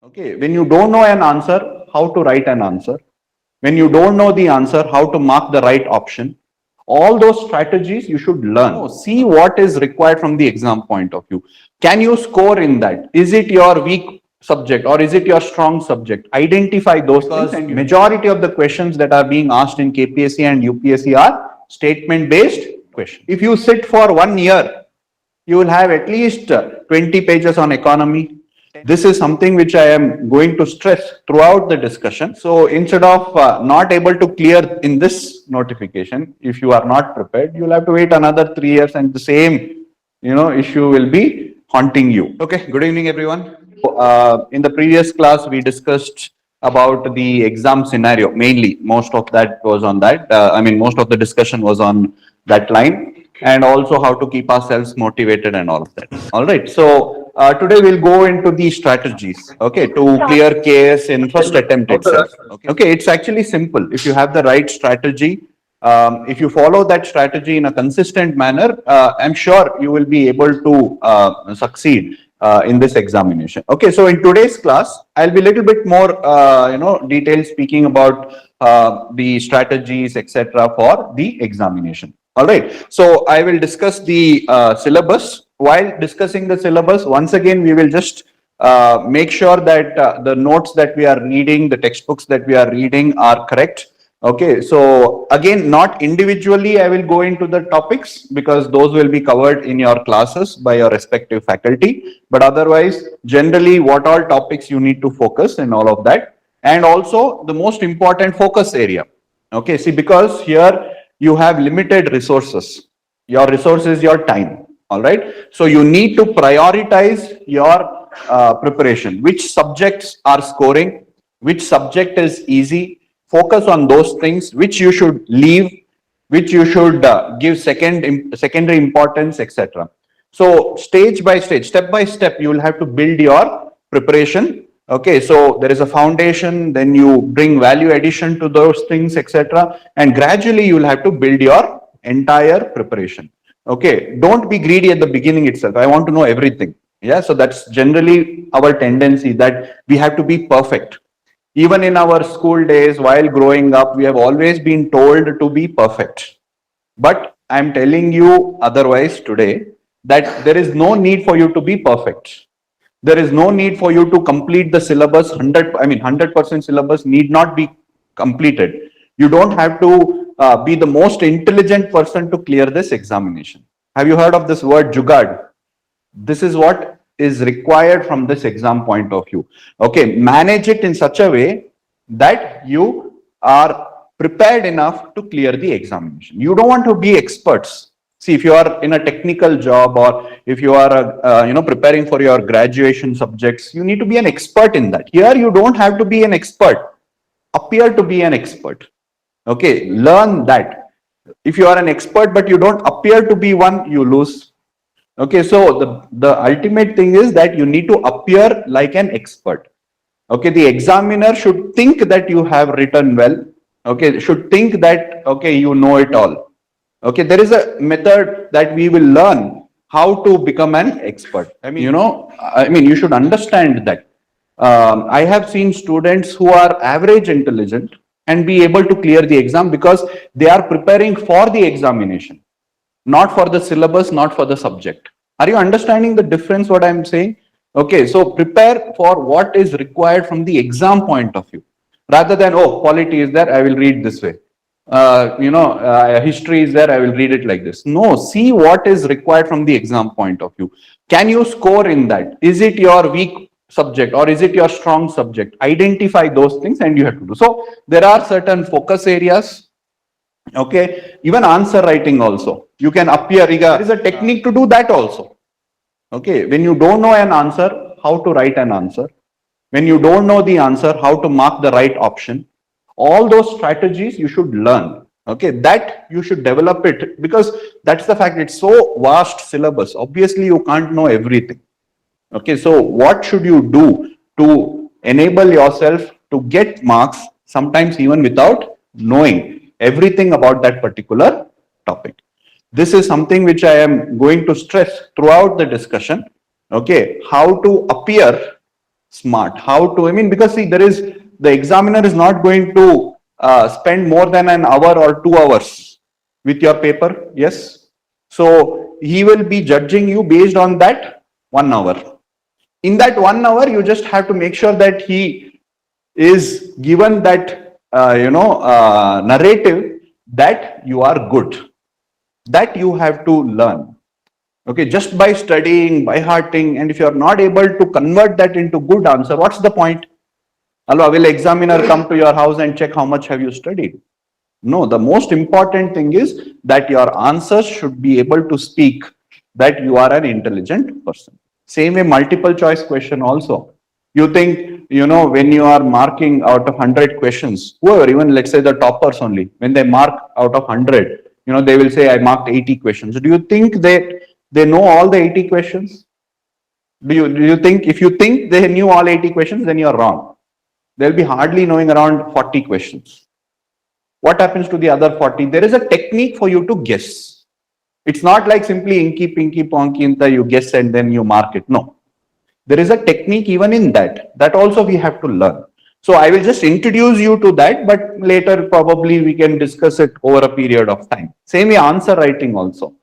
Okay, when you don't know an answer, how to write an answer. When you don't know the answer, how to mark the right option. All those strategies you should learn. See what is required from the exam point of view. Can you score in that? Is it your weak subject or is it your strong subject? Identify those things, and majority of the questions that are being asked in KPSC and UPSC are statement based questions. If you sit for 1 year, you will have at least 20 pages on economy. This is something which I am going to stress throughout the discussion. So instead of not able to clear in this notification, if you are not prepared, you will have to wait another 3 years and the same, issue will be haunting you. Okay, good evening everyone. In the previous class, we discussed about the exam scenario. Mainly, most of that was on that. Most of the discussion was on that line, and also how to keep ourselves motivated and all of that. All right. So today we'll go into the strategies. Okay, to clear KAS in first attempt itself. Okay, it's actually simple. If you have the right strategy, if you follow that strategy in a consistent manner, I'm sure you will be able to succeed in this examination. Okay, so in today's class, I'll be a little bit more, detailed speaking about the strategies, etc., for the examination. All right, so I will discuss the syllabus. While discussing the syllabus, once again, we will just make sure that the notes that we are reading, the textbooks that we are reading are correct. Okay, so again, not individually, I will go into the topics because those will be covered in your classes by your respective faculty. But otherwise, generally, what all topics you need to focus and all of that. And also the most important focus area. Okay, see, because here you have limited resources. Your resource is your time. All right. So you need to prioritize your preparation. Which subjects are scoring? Which subject is easy? Focus on those things which you should leave, which you should give secondary importance, etc. So stage by stage, step by step, you will have to build your preparation. Okay, so there is a foundation, then you bring value addition to those things, etc. And gradually you will have to build your entire preparation. Okay, don't be greedy at the beginning itself. I want to know everything. Yeah, so that's generally our tendency, that we have to be perfect. Even in our school days, while growing up, we have always been told to be perfect. But I'm telling you otherwise today, that there is no need for you to be perfect. There is no need for you to complete the syllabus. 100% syllabus need not be completed. You don't have to be the most intelligent person to clear this examination. Have you heard of this word jugad? This is what is required from this exam point of view. Okay, manage it in such a way that you are prepared enough to clear the examination. You don't want to be experts. See, if you are in a technical job, or if you are preparing for your graduation subjects, you need to be an expert in that. Here you don't have to be an expert. Appear to be an expert. Okay, learn that. If you are an expert but you don't appear to be one, you lose. Okay, so the ultimate thing is that you need to appear like an expert. Okay, the examiner should think that you have written well. Okay, should think that, okay, you know it all. Okay, there is a method that we will learn how to become an expert. You should understand that. I have seen students who are average intelligent and be able to clear the exam because they are preparing for the examination, not for the syllabus, not for the subject. Are you understanding the difference what I'm saying? Okay, so prepare for what is required from the exam point of view, rather than, oh, polity is there, I will read this way. History is there, I will read it like this. No, see what is required from the exam point of view. Can you score in that? Is it your weak subject or is it your strong subject? Identify those things and you have to do. So there are certain focus areas. Okay, even answer writing also. You can appear, there is a technique to do that also. Okay, when you don't know an answer, how to write an answer. When you don't know the answer, how to mark the right option. All those strategies you should learn. Okay, that you should develop it, because that's the fact. It's so vast syllabus. Obviously, you can't know everything. Okay, so what should you do to enable yourself to get marks, sometimes even without knowing everything about that particular topic? This is something which I am going to stress throughout the discussion. Okay, how to appear smart. How to, I mean, because see, the examiner is not going to spend more than an hour or 2 hours with your paper. Yes. So he will be judging you based on that 1 hour. In that 1 hour, you just have to make sure that he is given that, narrative that you are good, that you have to learn. Okay, just by studying, by hearting, and if you are not able to convert that into good answer, what's the point? Hello, will examiner come to your house and check how much have you studied? No, the most important thing is that your answers should be able to speak that you are an intelligent person. Same way, multiple choice question also. You think, when you are marking out of 100 questions, whoever, even let's say the toppers only, when they mark out of 100, they will say, I marked 80 questions. Do you think they know all the 80 questions? Do you think, if you think they knew all 80 questions, then you're wrong. They'll be hardly knowing around 40 questions. What happens to the other 40? There is a technique for you to guess. It's not like simply inky, pinky, ponky, inta, you guess and then you mark it. No. There is a technique even in that. That also we have to learn. So I will just introduce you to that, but later probably we can discuss it over a period of time. Same way answer writing also.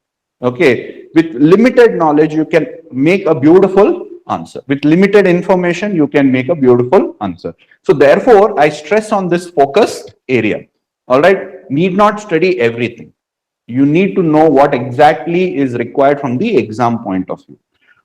Okay. With limited knowledge, you can make a beautiful answer. With limited information, you can make a beautiful answer. So therefore, I stress on this focus area. All right. Need not study everything. You need to know what exactly is required from the exam point of view.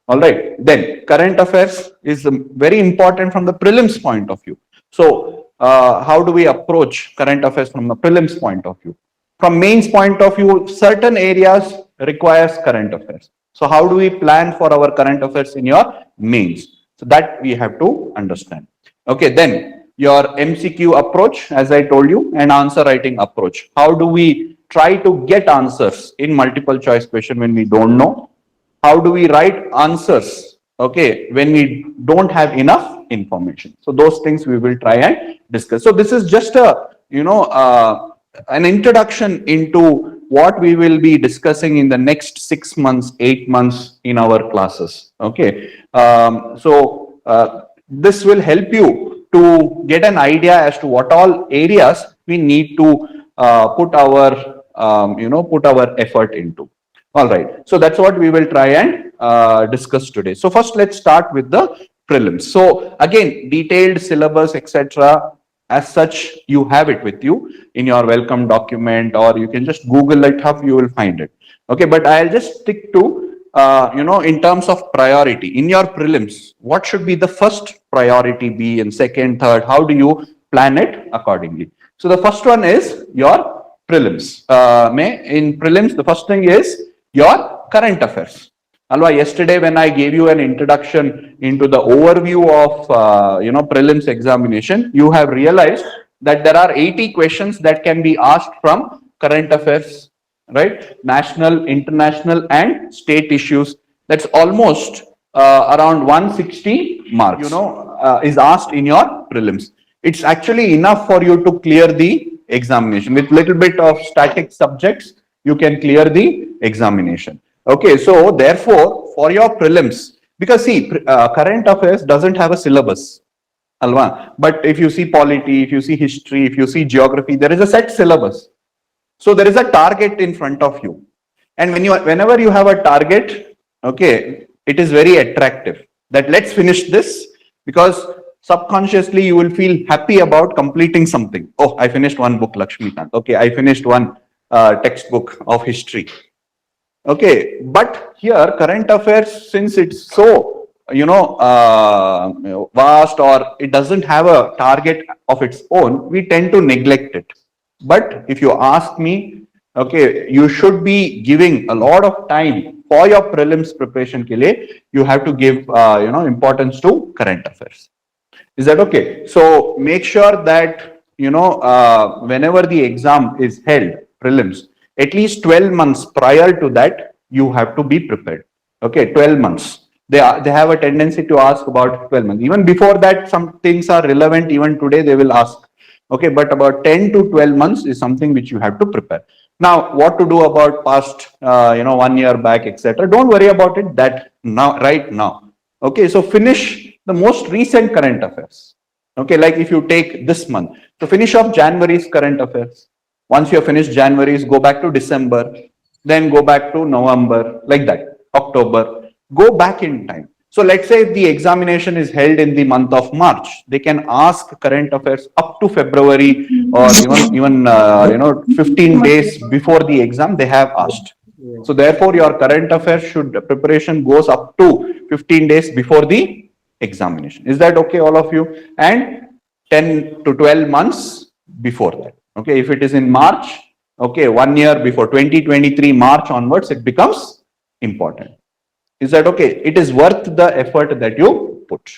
All right. Then current affairs is very important from the prelims point of view. So how do we approach current affairs from the prelims point of view? From mains point of view, certain areas requires current affairs. So how do we plan for our current affairs in your mains? So that we have to understand. Okay. Then your MCQ approach, as I told you, and answer writing approach. How do we try to get answers in multiple choice question when we don't know? How do we write answers, okay, when we don't have enough information? So those things we will try and discuss. So this is just a, an introduction into what we will be discussing in the next 6 months, 8 months in our classes. Okay. This will help you to get an idea as to what all areas we need to put our effort into. All right. So that's what we will try and discuss today. So first, let's start with the prelims. So again, detailed syllabus, etc. As such, you have it with you in your welcome document, or you can just Google it up. You will find it. Okay. But I'll just stick to in terms of priority in your prelims. What should be the first priority be, and second, third? How do you plan it accordingly? So the first one is your prelims. In prelims, the first thing is your current affairs. Alva, yesterday when I gave you an introduction into the overview of prelims examination, you have realized that there are 80 questions that can be asked from current affairs, right? National, international, and state issues. That's almost around 160 marks. Is asked in your prelims. It's actually enough for you to clear the examination. With little bit of static subjects, you can clear the examination. Okay, so therefore, for your prelims, because see, current affairs doesn't have a syllabus, Alva. But if you see polity, if you see history, if you see geography, there is a set syllabus. So there is a target in front of you, and whenever you have a target, okay, it is very attractive. That let's finish this, because subconsciously you will feel happy about completing something. Oh, I finished one book, Lakshmikant. Okay, I finished one textbook of history. Okay, but here current affairs, since it's so vast, or it doesn't have a target of its own, we tend to neglect it. But if you ask me, okay, you should be giving a lot of time for your prelims preparation. Ke liye, you have to give importance to current affairs. Is that okay? So make sure that whenever the exam is held, prelims, at least 12 months prior to that, you have to be prepared. Okay, 12 months. They have a tendency to ask about 12 months. Even before that, some things are relevant. Even today, they will ask. Okay, but about 10 to 12 months is something which you have to prepare. Now, what to do about past, 1 year back, etc. Don't worry about it. That now, right now. Okay, so finish the most recent current affairs. Okay, like if you take this month, so finish off January's current affairs. Once you have finished January's, go back to December, then go back to November, like that, October, go back in time. So let's say if the examination is held in the month of March, they can ask current affairs up to February or even 15 days before the exam they have asked. So therefore your current affairs preparation goes up to 15 days before the examination. Is that okay, all of you? And 10 to 12 months before that. Okay, if it is in March, okay, 1 year before 2023 March onwards, it becomes important. Is that okay? It is worth the effort that you put.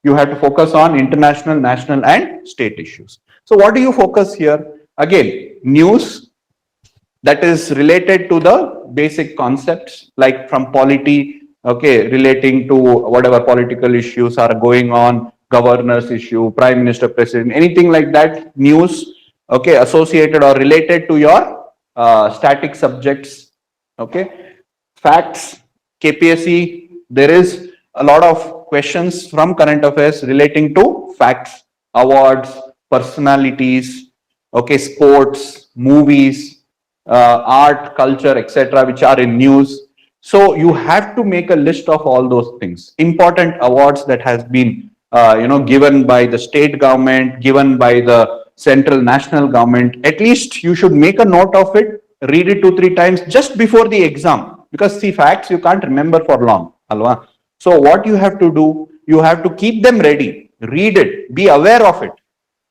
You have to focus on international, national, and state issues. So what do you focus here? Again, news that is related to the basic concepts, like from polity, okay, relating to whatever political issues are going on, governor's issue, prime minister, president, anything like that, news, okay, associated or related to your static subjects, okay. Facts, KPSC, there is a lot of questions from current affairs relating to facts, awards, personalities, okay, sports, movies, art, culture, etc., which are in news. So you have to make a list of all those things. Important awards that has been, given by the state government, given by the central national government. At least you should make a note of it, read it 2-3 times just before the exam. Because see, facts you can't remember for long. Alva. So what you have to do, you have to keep them ready, read it, be aware of it.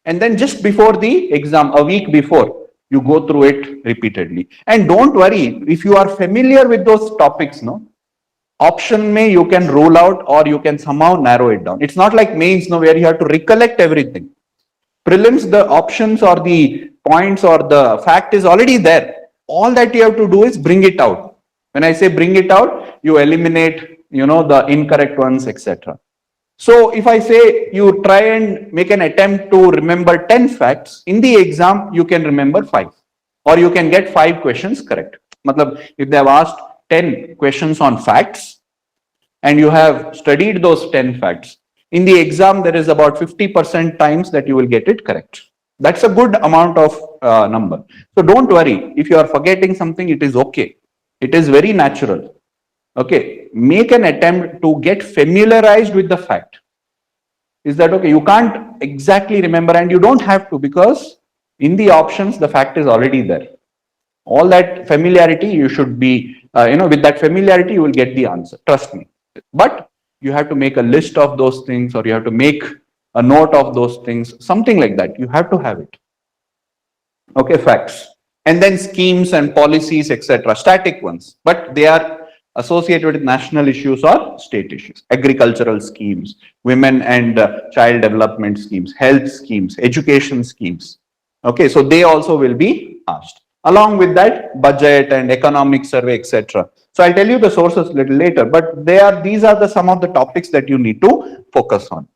And then just before the exam, a week before, you go through it repeatedly. And don't worry, if you are familiar with those topics, no, option may you can rule out or you can somehow narrow it down. It's not like mains, no, where you have to recollect everything. Prelims, the options or the points or the fact is already there. All that you have to do is bring it out. When I say bring it out, you eliminate, the incorrect ones, etc. So if I say you try and make an attempt to remember 10 facts, in the exam, you can remember 5 or you can get 5 questions correct. Matlab, if they have asked 10 questions on facts and you have studied those 10 facts, in the exam, there is about 50% times that you will get it correct. That's a good amount of number. So don't worry. If you are forgetting something, it is okay. It is very natural. Okay, make an attempt to get familiarized with the fact. Is that okay? You can't exactly remember and you don't have to, because in the options, the fact is already there. All that familiarity, you should be, with that familiarity, you will get the answer. Trust me. But you have to make a list of those things or you have to make a note of those things, something like that. You have to have it. Okay, facts. And then schemes and policies, etc. Static ones, but they are associated with national issues or state issues. Agricultural schemes, women and child development schemes, health schemes, education schemes. Okay, so they also will be asked. Along with that, budget and economic survey, etc. So I'll tell you the sources a little later, but these are some of the topics that you need to focus on.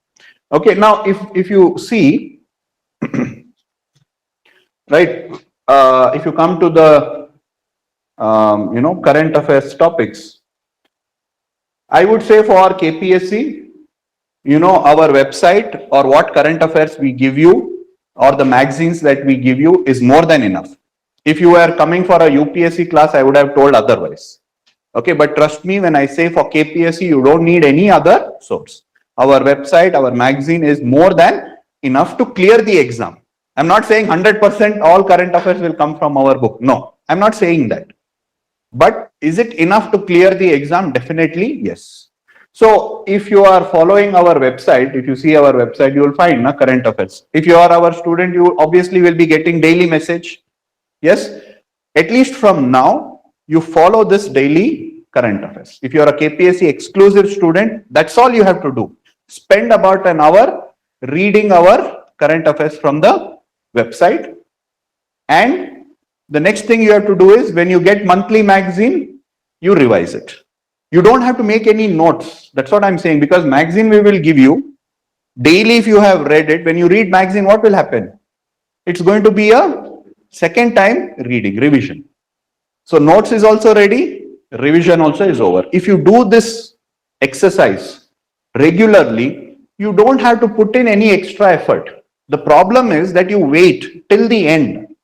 Okay, now if you see, right, if you come to the current affairs topics, I would say for KPSC, our website or what current affairs we give you or the magazines that we give you is more than enough. If you were coming for a UPSC class, I would have told otherwise. Okay, but trust me when I say for KPSC, you don't need any other source. Our website, our magazine is more than enough to clear the exam. I'm not saying 100% all current affairs will come from our book. No, I'm not saying that. But is it enough to clear the exam? Definitely, yes. So if you are following our website, if you see our website, you will find current affairs. If you are our student, you obviously will be getting daily message. Yes, at least from now, you follow this daily current affairs. If you are a KPSC exclusive student, that's all you have to do. Spend about an hour reading our current affairs from the website. And the next thing you have to do is when you get monthly magazine, you revise it. You don't have to make any notes. That's what I'm saying, because magazine we will give you daily. If you have read it, when you read magazine, what will happen? It's going to be a second time reading, revision. So notes is also ready, revision also is over. If you do this exercise regularly, you don't have to put in any extra effort. The problem is that you wait till the end.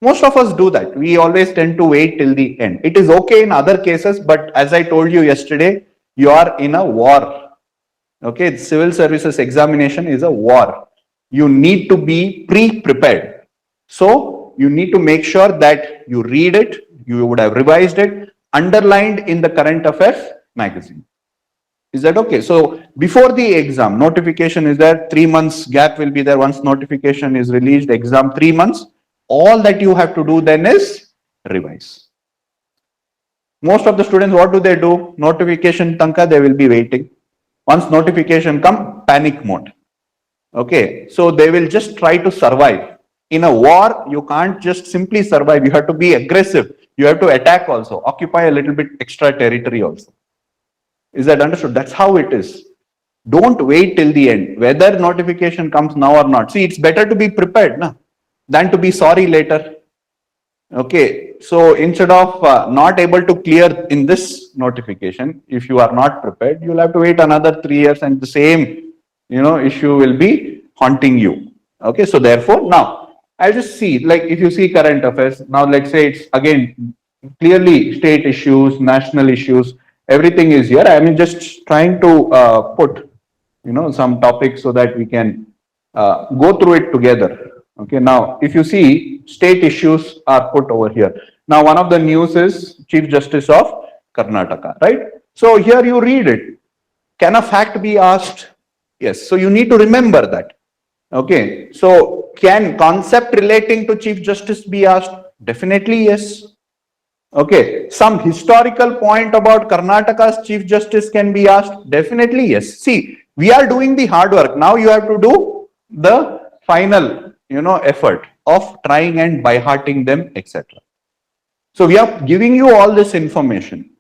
Most of us do that. We always tend to wait till the end. It is okay in other cases, but as I told you yesterday, you are in a war. Okay, civil services examination is a war. You need to be pre-prepared. So you need to make sure that you read it, you would have revised it, underlined in the current affairs magazine. Is that okay? So before the exam, notification is there, 3 months gap will be there. Once notification is released, exam 3 months, all that you have to do then is revise. Most of the students, what do? Notification tanka, they will be waiting. Once notification come, panic mode. Okay, so they will just try to survive. In a war, you can't just simply survive. You have to be aggressive. You have to attack also, occupy a little bit extra territory also. Is that understood? That's how it is. Don't wait till the end, whether notification comes now or not. See, it's better to be prepared than to be sorry later. Okay, so instead of not able to clear in this notification, if you are not prepared, you'll have to wait another 3 years and the same, issue will be haunting you. Okay, so therefore, now I'll just see, like if you see current affairs, now let's say it's again clearly state issues, national issues, everything is here. I mean, just trying to put, some topics so that we can go through it together. Okay, now if you see, state issues are put over here. Now, one of the news is Chief Justice of Karnataka, right? So here you read it. Can a fact be asked? Yes. So you need to remember that. Okay. So can concept relating to Chief Justice be asked? Definitely yes. Okay. Some historical point about Karnataka's Chief Justice can be asked? Definitely yes. See, we are doing the hard work. Now you have to do the final, effort of trying and by hearting them, etc. So we are giving you all this information.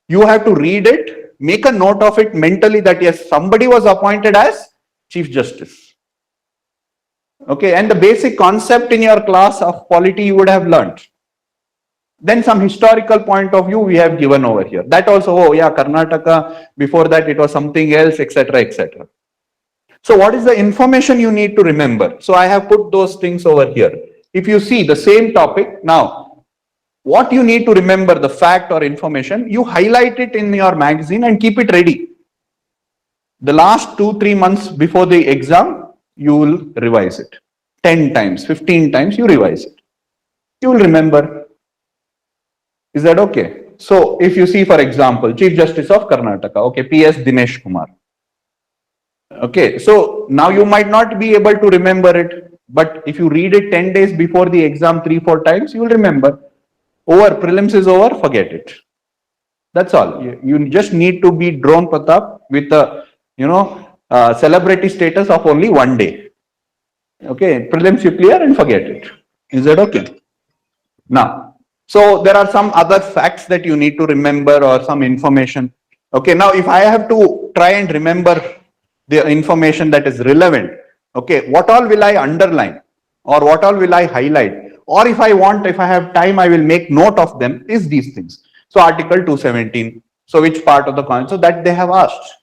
You have to read it, make a note of it mentally that yes, somebody was appointed as Chief Justice. Okay, and the basic concept in your class of polity you would have learned. Then some historical point of view we have given over here. That also, oh yeah, Karnataka, before that it was something else, etc., etc. So what is the information you need to remember? So I have put those things over here. If you see the same topic, now what you need to remember, the fact or information, you highlight it in your magazine and keep it ready. The last 2-3 months before the exam, you will revise it. 10 times, 15 times, you revise it. You will remember. Is that okay? So if you see, for example, Chief Justice of Karnataka, okay, P.S. Dinesh Kumar. Okay, so now you might not be able to remember it, but if you read it 10 days before the exam 3-4 times, you will remember. Over, prelims is over, forget it. That's all. You just need to be Drone Pratap with a, celebrity status of only 1 day. Okay, prelims you clear and forget it. Is that okay? Now, so there are some other facts that you need to remember or some information. Okay, now if I have to try and remember the information that is relevant, okay, what all will I underline or what all will I highlight? Or if I have time, I will make note of them, is these things. So Article 217, so which part of the Constitution, so that they have asked.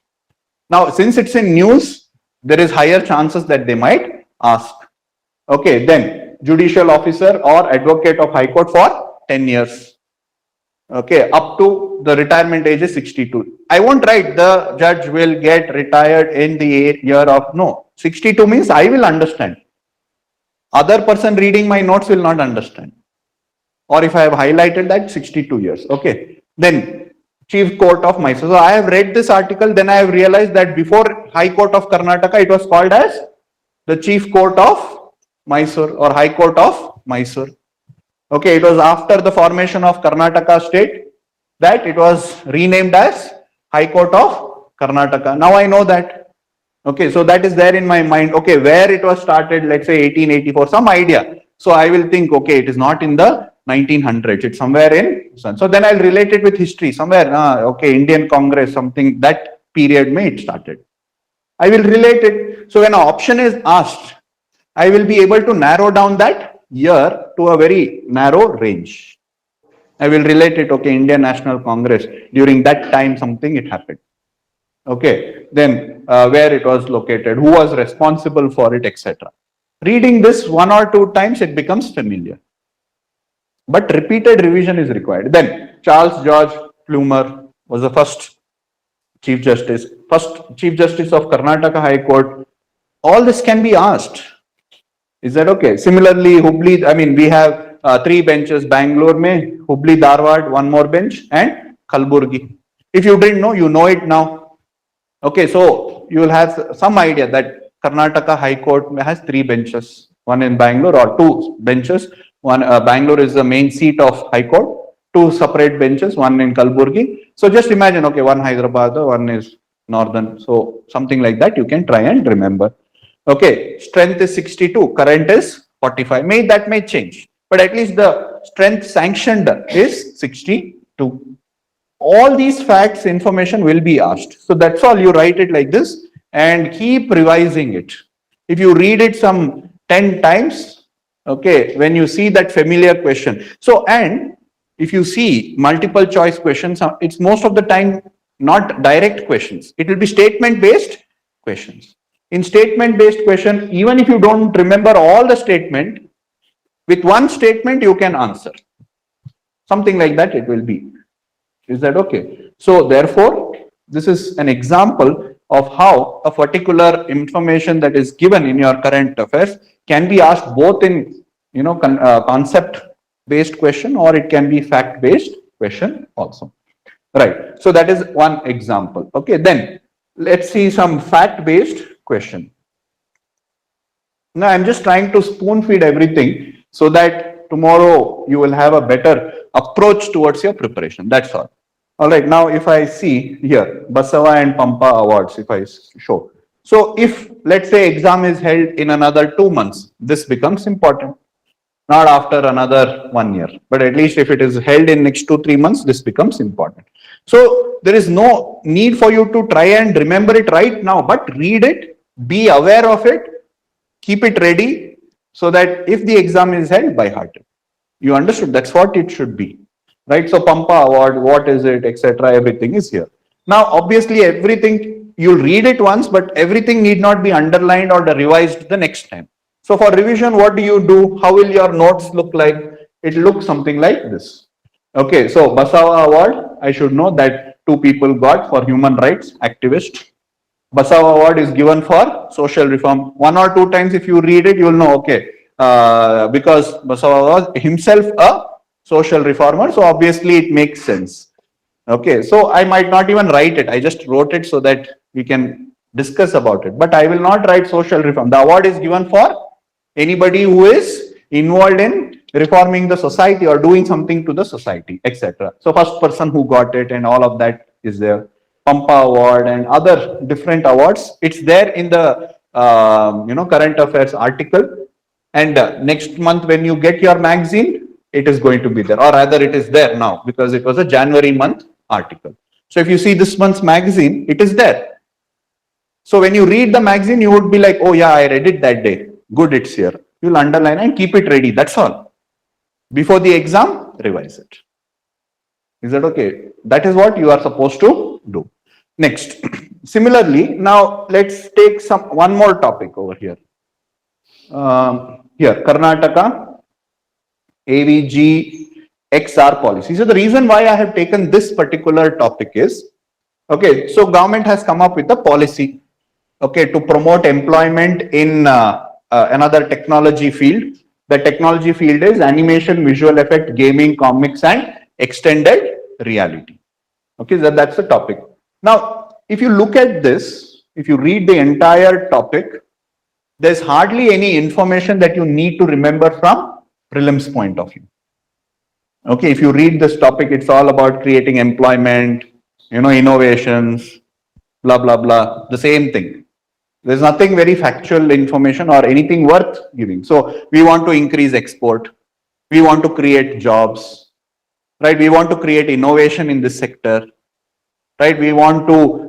Now, since it's in news, there is higher chances that they might ask. Okay, then judicial officer or advocate of High Court for 10 years. Okay, up to the retirement age is 62. I won't write the judge will get retired in the year of, no, 62 means I will understand. Other person reading my notes will not understand. Or if I have highlighted that 62 years. Okay, then Chief Court of Mysore. So I have read this article, then I have realized that before High Court of Karnataka, it was called as the Chief Court of Mysore or High Court of Mysore. Okay, it was after the formation of Karnataka state that it was renamed as High Court of Karnataka. Now I know that. Okay, so that is there in my mind. Okay, where it was started, let's say 1884, some idea. So I will think, okay, it is not in the 1900s, it's somewhere in. So then I'll relate it with history, somewhere, okay, Indian Congress, something, that period may it started. I will relate it. So when an option is asked, I will be able to narrow down that year to a very narrow range. I will relate it, okay, Indian National Congress, during that time something it happened. Okay, then where it was located, who was responsible for it, etc. Reading this 1 or 2 times, it becomes familiar. But repeated revision is required. Then Charles George Plumer was the first Chief Justice of Karnataka High Court. All this can be asked. Is that okay? Similarly, Hubli, I mean, we have 3 benches, Bangalore mein, Hubli, Dharwad, one more bench, and Kalburgi. If you didn't know, you know it now. Okay, so you will have some idea that Karnataka High Court has 3 benches, one in Bangalore, or 2 benches. One Bangalore is the main seat of High Court. 2 separate benches, one in Kalburgi. So just imagine, okay, one Hyderabad, one is Northern. So something like that you can try and remember. Okay, strength is 62, current is 45. That may change, but at least the strength sanctioned is 62. All these facts, information will be asked. So that's all, you write it like this and keep revising it. If you read it some 10 times, okay, when you see that familiar question. So, and if you see multiple choice questions, it's most of the time not direct questions. It will be statement based questions. In statement based question, even if you don't remember all the statement, with one statement you can answer. Something like that it will be. Is that okay? So therefore, this is an example of how a particular information that is given in your current affairs can be asked both in, concept based question, or it can be fact based question also. Right. So that is one example. Okay. Then let's see some fact based question. Now I'm just trying to spoon feed everything so that tomorrow you will have a better approach towards your preparation. That's all. All right. Now, if I see here, Basava and Pampa awards, if I show. So if, let's say, exam is held in another 2 months, this becomes important. Not after another 1 year, but at least if it is held in next 2-3 months, this becomes important. So there is no need for you to try and remember it right now, but read it, be aware of it, keep it ready so that if the exam is held, by heart. You understood? That's what it should be. Right? So Pampa award, what is it, etc. Everything is here. Now, obviously, everything you'll read it once, but everything need not be underlined or revised the next time. So for revision, what do? How will your notes look like? It looks something like this. Okay, so Basava award, I should know that 2 people got for human rights activist. Basava award is given for social reform. 1 or 2 times if you read it, you will know, okay, because Basava was himself a social reformer, so obviously it makes sense. Okay, so I might not even write it. I just wrote it so that we can discuss about it. But I will not write social reform. The award is given for anybody who is involved in reforming the society or doing something to the society, etc. So first person who got it and all of that is there. Pampa award and other different awards. It's there in the current affairs article. And next month when you get your magazine, it is going to be there, or rather it is there now because it was a January month article. So if you see this month's magazine, it is there. So when you read the magazine, you would be like, oh yeah, I read it that day. Good, it's here. You'll underline and keep it ready. That's all. Before the exam, revise it. Is that okay? That is what you are supposed to do. Next. Similarly, now let's take one more topic over here. Here, Karnataka AVG XR policy. So the reason why I have taken this particular topic is, okay, so government has come up with a policy, okay, to promote employment in another technology field. The technology field is animation, visual effect, gaming, comics, and extended reality. Okay, that's the topic. Now, if you look at this, if you read the entire topic, there's hardly any information that you need to remember from prelims point of view. Okay, if you read this topic, it's all about creating employment, innovations, blah, blah, blah, the same thing. There's nothing very factual information or anything worth giving. So we want to increase export. We want to create jobs, right? We want to create innovation in this sector, right? We want to,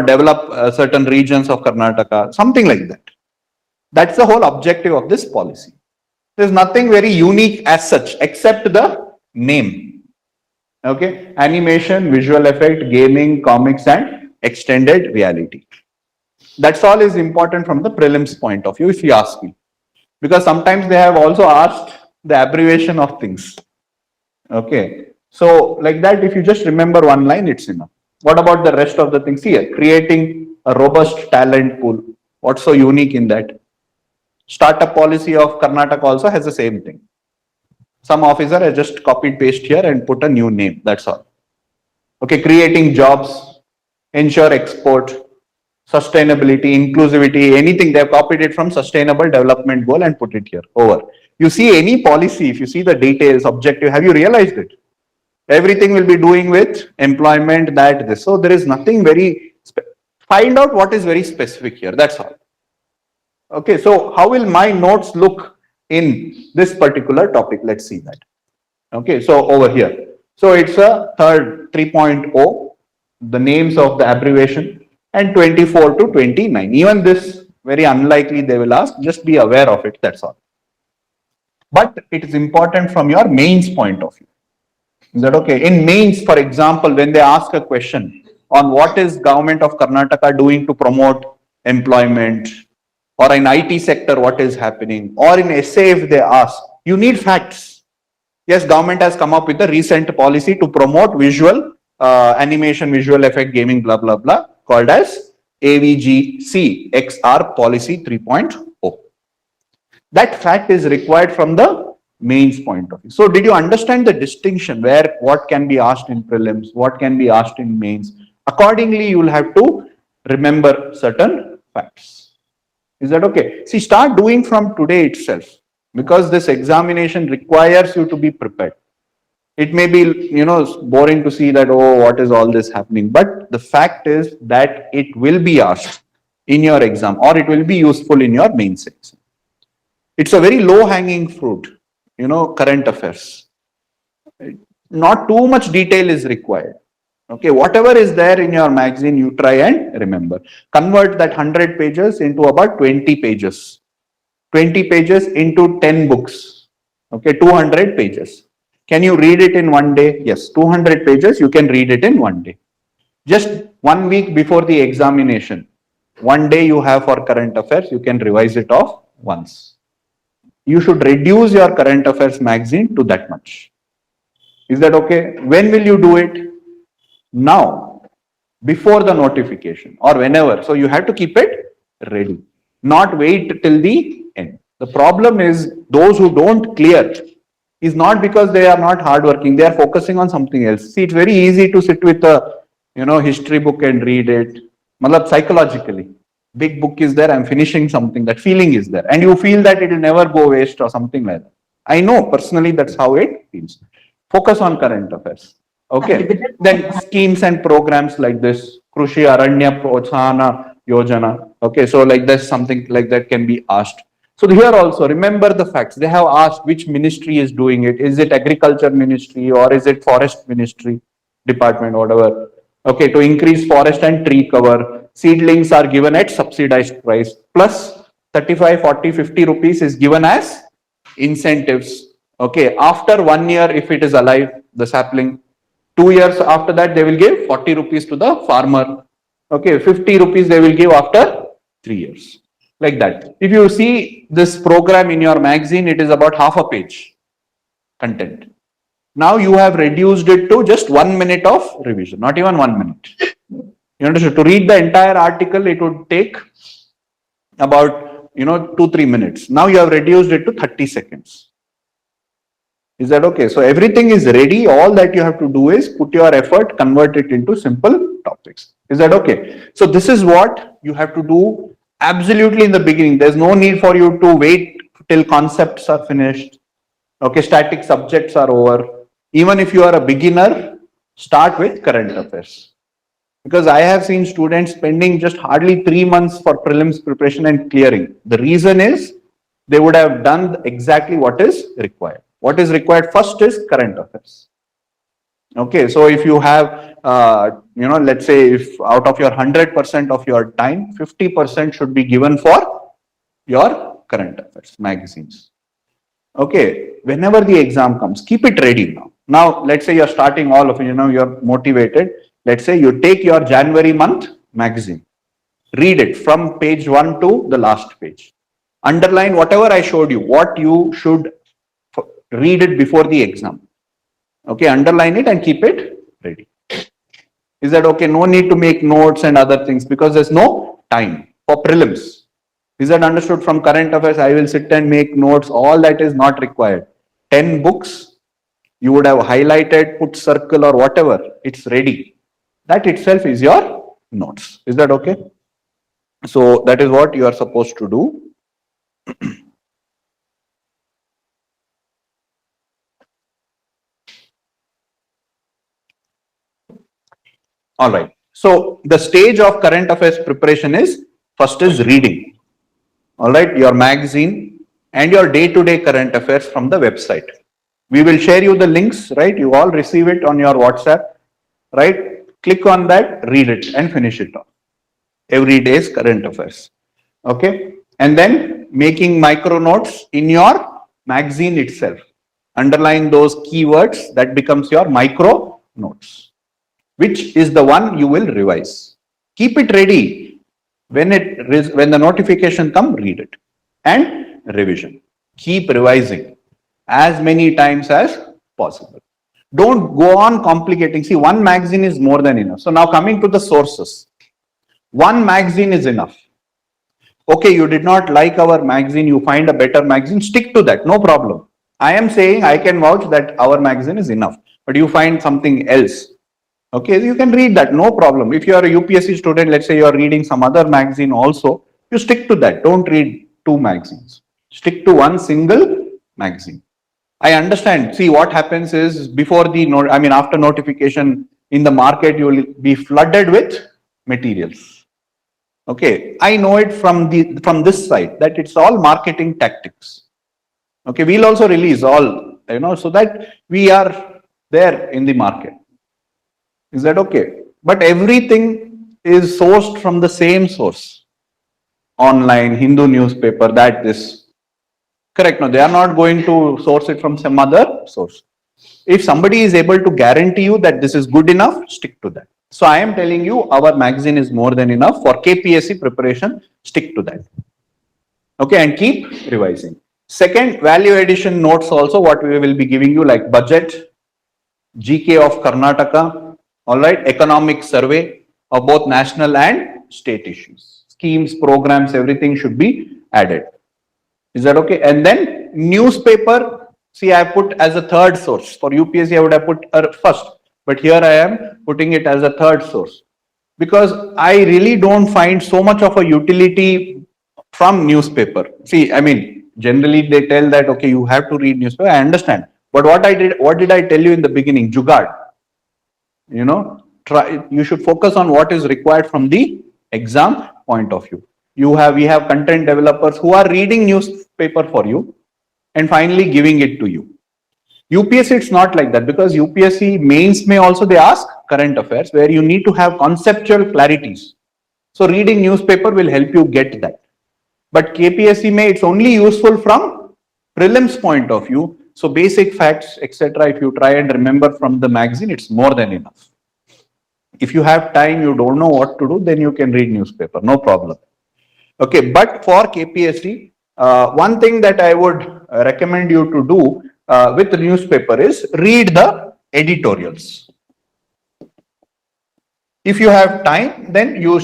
develop certain regions of Karnataka, something like that. That's the whole objective of this policy. There's nothing very unique as such, except the name. Okay, animation, visual effect, gaming, comics, and extended reality. That's all is important from the prelims point of view, if you ask me. Because sometimes they have also asked the abbreviation of things. Okay. So like that, if you just remember one line, it's enough. What about the rest of the things here? Creating a robust talent pool. What's so unique in that? Startup policy of Karnataka also has the same thing. Some officer has just copied paste here and put a new name. That's all. Okay, creating jobs, ensure export, sustainability, inclusivity, anything. They have copied it from sustainable development goal and put it here. Over. You see any policy, if you see the details, objective, have you realized it? Everything will be doing with employment, that, this. So there is nothing very, find out what is very specific here. That's all. Okay, so how will my notes look in this particular topic? Let's see that. Okay, so over here. So it's a third 3.0, the names of the abbreviation, and 24 to 29. Even this, very unlikely they will ask, just be aware of it, that's all. But it is important from your mains point of view. Is that okay? In mains, for example, when they ask a question on what is government of Karnataka doing to promote employment, or in IT sector, what is happening, or in essay, if they ask, you need facts. Yes, government has come up with a recent policy to promote visual animation, visual effect, gaming, blah, blah, blah, called as AVGC XR Policy 3.0. That fact is required from the mains point of view. So did you understand the distinction where what can be asked in prelims, what can be asked in mains? Accordingly, you will have to remember certain facts. Is that okay? See, start doing from today itself, because this examination requires you to be prepared. It may be, boring to see that, oh, what is all this happening? But the fact is that it will be asked in your exam, or it will be useful in your mains exam. It's a very low hanging fruit, current affairs. Not too much detail is required. Okay, whatever is there in your magazine, you try and remember. Convert that 100 pages into about 20 pages. 20 pages into 10 books. Okay, 200 pages. Can you read it in one day? Yes, 200 pages, you can read it in one day. Just 1 week before the examination, one day you have for current affairs, you can revise it off once. You should reduce your current affairs magazine to that much. Is that okay? When will you do it? Now, before the notification or whenever. So you have to keep it ready, not wait till the end. The problem is those who don't clear is not because they are not hardworking, they are focusing on something else. See, it's very easy to sit with a history book and read it. Matlab, psychologically, big book is there, I'm finishing something, that feeling is there, and you feel that it will never go waste or something like that. I know personally that's how it feels. Focus on current affairs. Okay, then schemes and programs like this, Krushi Aranya Protsahana Yojana. Okay, so like this, something like that can be asked. So here also, remember the facts. They have asked which ministry is doing it. Is it agriculture ministry or is it forest ministry department, whatever. Okay, to increase forest and tree cover. Seedlings are given at subsidized price. Plus 35, 40, 50 rupees is given as incentives. Okay, after 1 year, if it is alive, the sapling, 2 years after that, they will give 40 rupees to the farmer. Okay, 50 rupees they will give after 3 years. Like that. If you see this program in your magazine, it is about half a page content. Now you have reduced it to just 1 minute of revision, not even 1 minute. You understand? To read the entire article, it would take about 2-3 minutes. Now you have reduced it to 30 seconds. Is that okay? So everything is ready. All that you have to do is put your effort, convert it into simple topics. Is that okay? So this is what you have to do absolutely in the beginning. There's no need for you to wait till concepts are finished. Okay, static subjects are over. Even if you are a beginner, start with current affairs. Because I have seen students spending just hardly 3 months for prelims preparation and clearing. The reason is they would have done exactly what is required. What is required first is current affairs. Okay, so if you have, let's say if out of your 100% of your time, 50% should be given for your current affairs magazines. Okay, whenever the exam comes, keep it ready now. Now, let's say you're starting all of it, you're motivated. Let's say you take your January month magazine, read it from page 1 to the last page. Underline whatever I showed you, what you should read it before the exam. Okay, underline it and keep it ready. Is that okay? No need to make notes and other things because there's no time for prelims. Is that understood? From current affairs, I will sit and make notes. All that is not required. 10 books, you would have highlighted, put circle or whatever. It's ready. That itself is your notes. Is that okay? So that is what you are supposed to do. All right. So the stage of current affairs preparation is, first is reading. All right. Your magazine and your day-to-day current affairs from the website. We will share you the links, right? You all receive it on your WhatsApp, right? Click on that, read it and finish it off. Every day's current affairs. Okay. And then making micro notes in your magazine itself. Underline those keywords, that becomes your micro notes. Which is the one you will revise. Keep it ready. When the notification comes, read it. And revision. Keep revising as many times as possible. Don't go on complicating. See, one magazine is more than enough. So now coming to the sources. One magazine is enough. Okay, you did not like our magazine, you find a better magazine, stick to that, no problem. I am saying I can vouch that our magazine is enough, but you find something else. Okay, you can read that, no problem. If you are a UPSC student, let's say you are reading some other magazine also, you stick to that. Don't read two magazines. Stick to one single magazine. I understand. See, what happens is before the, after notification in the market, you will be flooded with materials. Okay, I know it from this side that it's all marketing tactics. Okay, we'll also release all, so that we are there in the market. Is that okay? But everything is sourced from the same source. Online, Hindu newspaper, this. Correct. No, they are not going to source it from some other source. If somebody is able to guarantee you that this is good enough, stick to that. So I am telling you, our magazine is more than enough for KPSC preparation. Stick to that. Okay, and keep revising. Second, value addition notes also, what we will be giving you, like budget, GK of Karnataka, all right, economic survey of both national and state issues. Schemes, programs, everything should be added. Is that okay? And then newspaper, see, I put as a third source. For UPSC, I would have put first. But here I am putting it as a third source. Because I really don't find so much of a utility from newspaper. See, generally they tell that, okay, you have to read newspaper. I understand. But what did I tell you in the beginning? Jugaad. You should focus on what is required from the exam point of view. We have content developers who are reading newspaper for you and finally giving it to you. UPSC, it's not like that, because UPSC mains may also they ask current affairs where you need to have conceptual clarities. So reading newspaper will help you get that. But KPSC may, it's only useful from prelims point of view. So basic facts, etc. If you try and remember from the magazine, it's more than enough. If you have time, you don't know what to do, then you can read newspaper, no problem. Okay, but for KPSC, one thing that I would recommend you to do with the newspaper is read the editorials. If you have time, then you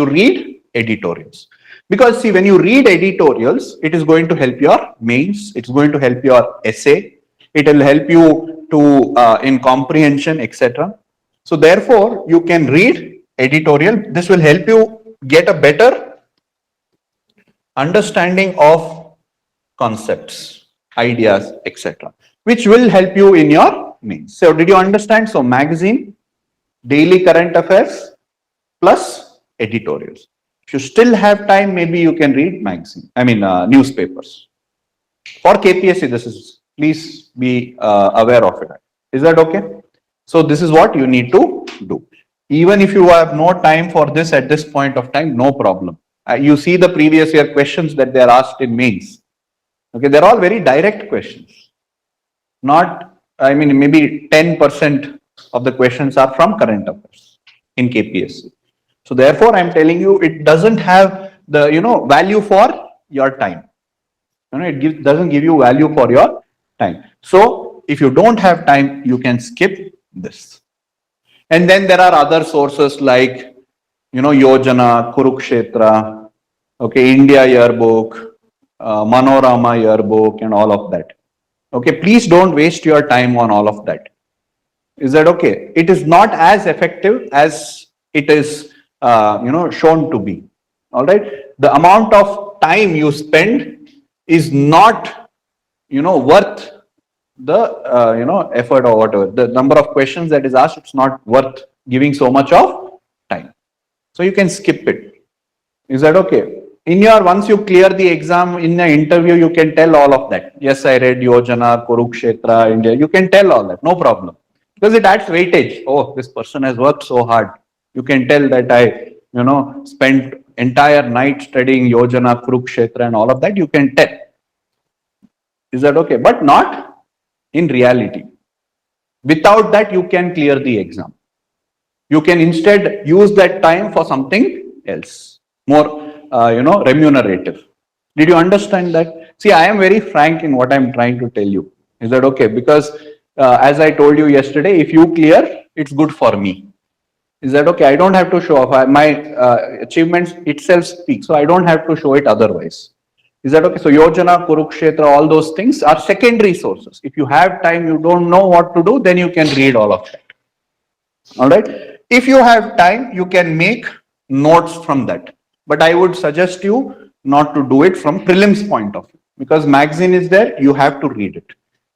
read editorials. Because see, when you read editorials, it is going to help your mains, it's going to help your essay, it will help you to in comprehension, etc. So therefore, you can read editorial. This will help you get a better understanding of concepts, ideas, etc., which will help you in your mains. So did you understand? So magazine, daily current affairs, plus editorials. If you still have time, maybe you can read newspapers. For KPSC, this is, please be aware of it. Is that okay? So this is what you need to do. Even if you have no time for this at this point of time, no problem. You see the previous year questions that they are asked in mains. Okay, they're all very direct questions. Not, maybe 10% of the questions are from current affairs in KPSC. So therefore, I'm telling you, it doesn't have the, value for your time. It doesn't give you value for your time. So if you don't have time, you can skip this. And then there are other sources like, Yojana, Kurukshetra, okay, India Yearbook, Manorama Yearbook, and all of that. Okay, please don't waste your time on all of that. Is that okay? It is not as effective as it is, shown to be. All right. The amount of time you spend is not, worth the, effort or whatever. The number of questions that is asked, it's not worth giving so much of time. So you can skip it. Is that okay? Once you clear the exam in an interview, you can tell all of that. Yes, I read Yojana, Kurukshetra, India. You can tell all that, no problem. Because it adds weightage. Oh, this person has worked so hard. You can tell that I, spent entire night studying Yojana, Kurukshetra and all of that. You can tell. Is that okay? But not in reality. Without that, you can clear the exam. You can instead use that time for something else, more, remunerative. Did you understand that? See, I am very frank in what I'm trying to tell you. Is that okay? Because as I told you yesterday, if you clear, it's good for me. Is that okay? I don't have to show off. My achievements itself speak, so I don't have to show it otherwise. Is that okay? So Yojana, Kurukshetra, all those things are secondary sources. If you have time, you don't know what to do, then you can read all of that. All right. If you have time, you can make notes from that. But I would suggest you not to do it from prelims point of view, because magazine is there, you have to read it.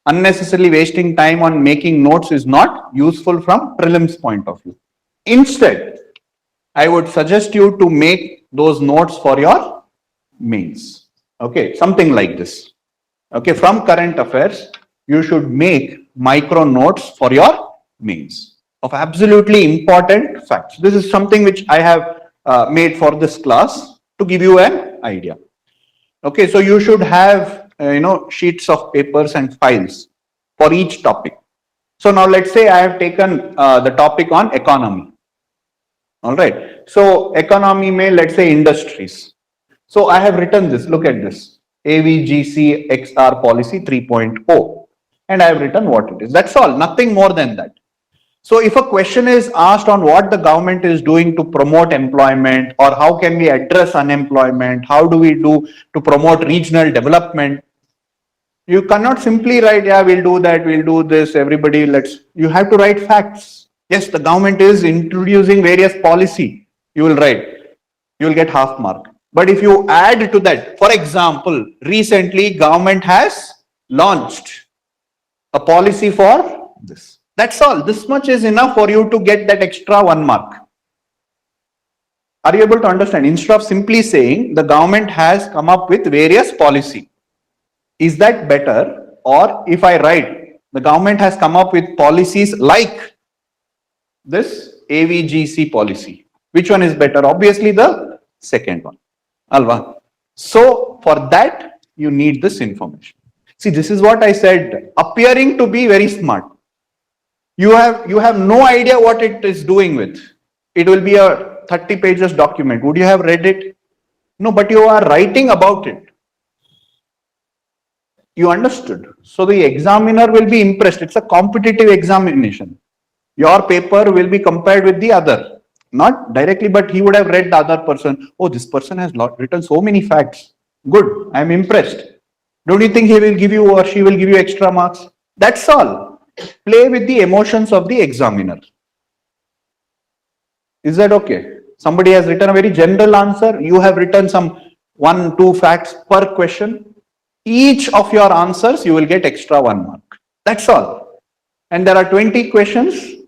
Unnecessarily wasting time on making notes is not useful from prelims point of view. Instead, I would suggest you to make those notes for your mains. Okay, something like this. Okay, from current affairs, you should make micro notes for your mains of absolutely important facts. This is something which I have made for this class to give you an idea. Okay, so you should have sheets of papers and files for each topic. So now let's say I have taken the topic on economy. All right. So economy may, let's say, industries. So I have written this. Look at this. AVGC XR policy 3.0. And I have written what it is. That's all. Nothing more than that. So if a question is asked on what the government is doing to promote employment, or how can we address unemployment, how do we do to promote regional development, you cannot simply write, yeah, we'll do that, we'll do this, everybody, you have to write facts. Yes, the government is introducing various policy. You will write, you will get half mark. But if you add to that, for example, recently government has launched a policy for this. That's all. This much is enough for you to get that extra 1 mark. Are you able to understand? Instead of simply saying the government has come up with various policy. Is that better? Or if I write the government has come up with policies like this AVGC policy, which one is better? Obviously the second one. Alva. So for that you need this information. See, this is what I said, appearing to be very smart. You have no idea what it is doing with. It will be a 30 pages document. Would you have read it? No, but you are writing about it. You understood. So the examiner will be impressed. It's a competitive examination. Your paper will be compared with the other. Not directly, but he would have read the other person. Oh, this person has written so many facts. Good. I'm impressed. Don't you think he will give you or she will give you extra marks? That's all. Play with the emotions of the examiner. Is that okay? Somebody has written a very general answer. You have written some 1-2 facts per question. Each of your answers, you will get extra 1 mark. That's all. And there are 20 questions,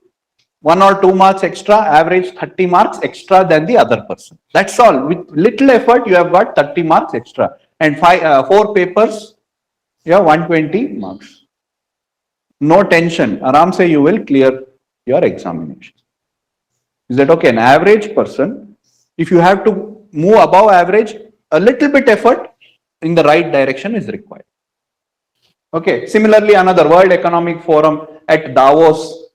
1 or 2 marks extra, average 30 marks extra than the other person. That's all. With little effort, you have got 30 marks extra. And 4 papers, you have 120 marks. No tension. Aram se you will clear your examination. Is that okay? An average person, if you have to move above average, a little bit effort in the right direction is required. Okay. Similarly, another World Economic Forum at Davos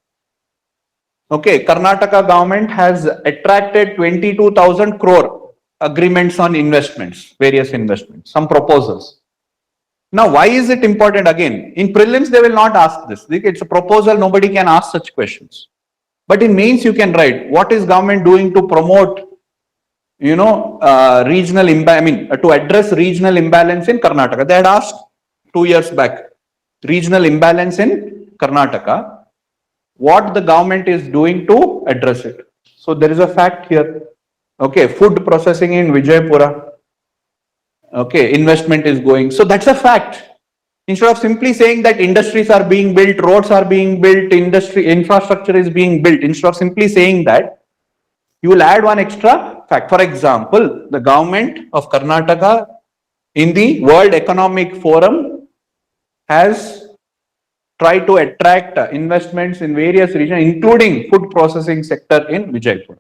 Okay, Karnataka government has attracted 22,000 crore agreements on investments, various investments, some proposals. Now, why is it important? Again, in prelims, they will not ask this. It's a proposal, nobody can ask such questions. But in mains, you can write, what is government doing to promote, regional imbalance, to address regional imbalance in Karnataka. They had asked 2 years back, regional imbalance in Karnataka, what the government is doing to address it. So there is a fact here. Okay, food processing in Vijaypura. Okay, investment is going. So that's a fact. Instead of simply saying that industries are being built, roads are being built, industry infrastructure is being built, instead of simply saying that, you will add one extra fact. For example, the government of Karnataka in the World Economic Forum has tried to attract investments in various regions, including food processing sector in Vijaypura.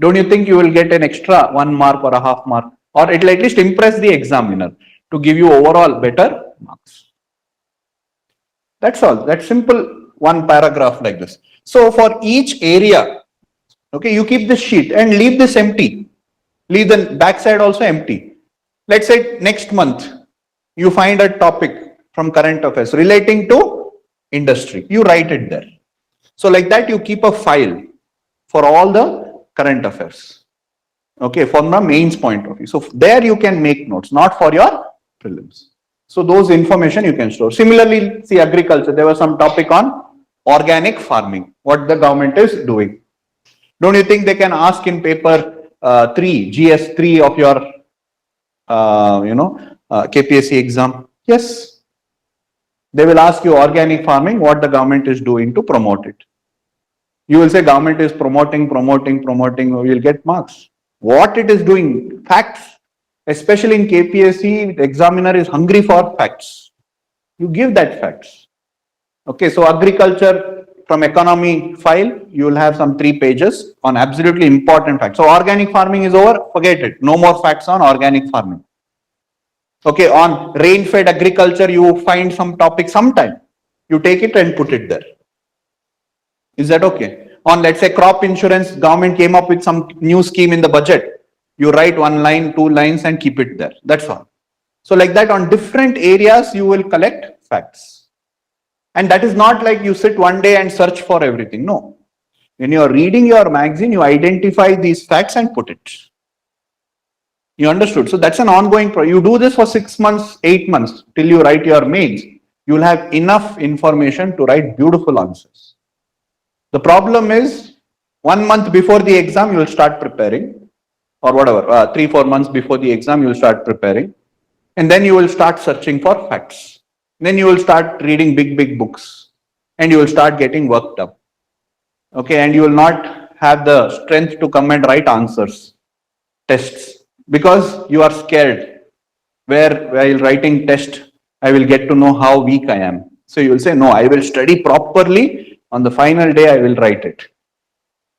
Don't you think you will get an extra 1 mark or a half mark? Or it will at least impress the examiner to give you overall better marks. That's all. That's simple, one paragraph like this. So for each area, okay, you keep this sheet and leave this empty. Leave the backside also empty. Let's say next month, you find a topic from current affairs relating to industry. You write it there. So like that, you keep a file for all the current affairs. Okay, from the mains point of view. So there you can make notes, not for your prelims. So those information you can store. Similarly, see agriculture. There was some topic on organic farming, what the government is doing. Don't you think they can ask in paper 3, GS 3 of your, KPSC exam? Yes. They will ask you organic farming, what the government is doing to promote it. You will say government is promoting, you will get marks. What it is doing, facts. Especially in KPSC, the examiner is hungry for facts. You give that facts. Okay, so agriculture from economy file, you will have some 3 pages on absolutely important facts. So organic farming is over, forget it. No more facts on organic farming. Okay, on rain-fed agriculture, you find some topic sometime. You take it and put it there. Is that okay? On, let's say, crop insurance, government came up with some new scheme in the budget. You write 1 line, 2 lines and keep it there. That's all. So like that, on different areas, you will collect facts. And that is not like you sit one day and search for everything. No. When you are reading your magazine, you identify these facts and put it. You understood? So that's an ongoing process. You do this for 6 months, 8 months till you write your mains. You will have enough information to write beautiful answers. The problem is 1 month before the exam, you will start preparing, or whatever, 3-4 months before the exam, you will start preparing. And then you will start searching for facts. Then you will start reading big books and you will start getting worked up. Okay, and you will not have the strength to come and write answers, tests, because you are scared. Where while writing test, I will get to know how weak I am. So you will say, no, I will study properly. On the final day, I will write it.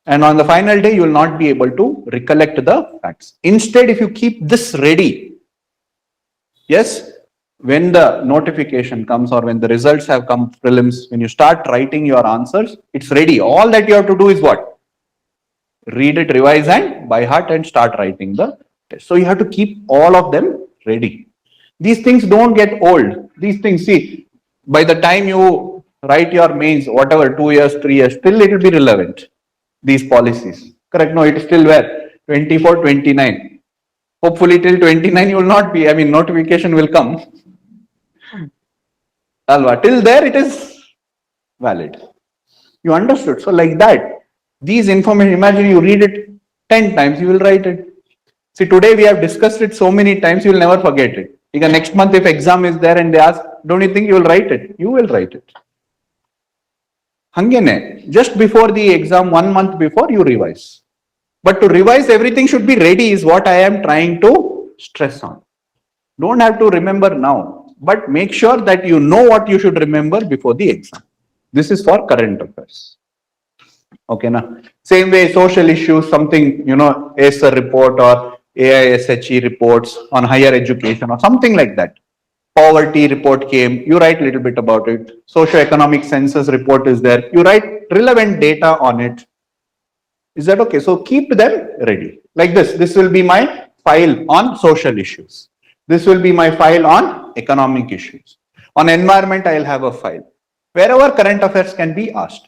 And on the final day, you will not be able to recollect the facts. Instead, if you keep this ready, yes, when the notification comes or when the results have come, prelims, when you start writing your answers, it's ready. All that you have to do is what? Read it, revise and by heart and start writing the test. So you have to keep all of them ready. These things don't get old. These things, see, by the time you write your mains, whatever, 2 years, 3 years, still it will be relevant. These policies. Correct? No, it is still where? 24, 29. Hopefully till 29 you will not be, notification will come. Alva, till there it is valid. You understood? So like that, these information, imagine you read it 10 times, you will write it. See, today we have discussed it so many times, you will never forget it. Even next month if exam is there and they ask, don't you think you will write it? You will write it. Hangene, just before the exam, 1 month before, you revise. But to revise, everything should be ready is what I am trying to stress on. Don't have to remember now, but make sure that you know what you should remember before the exam. This is for current affairs. Okay, na? Same way, social issues, something, ASR report or AISHE reports on higher education or something like that. Poverty report came, you write a little bit about it. Socio-economic census report is there, you write relevant data on it. Is that okay? So keep them ready. Like this. This will be my file on social issues. This will be my file on economic issues. On environment, I'll have a file. Wherever current affairs can be asked.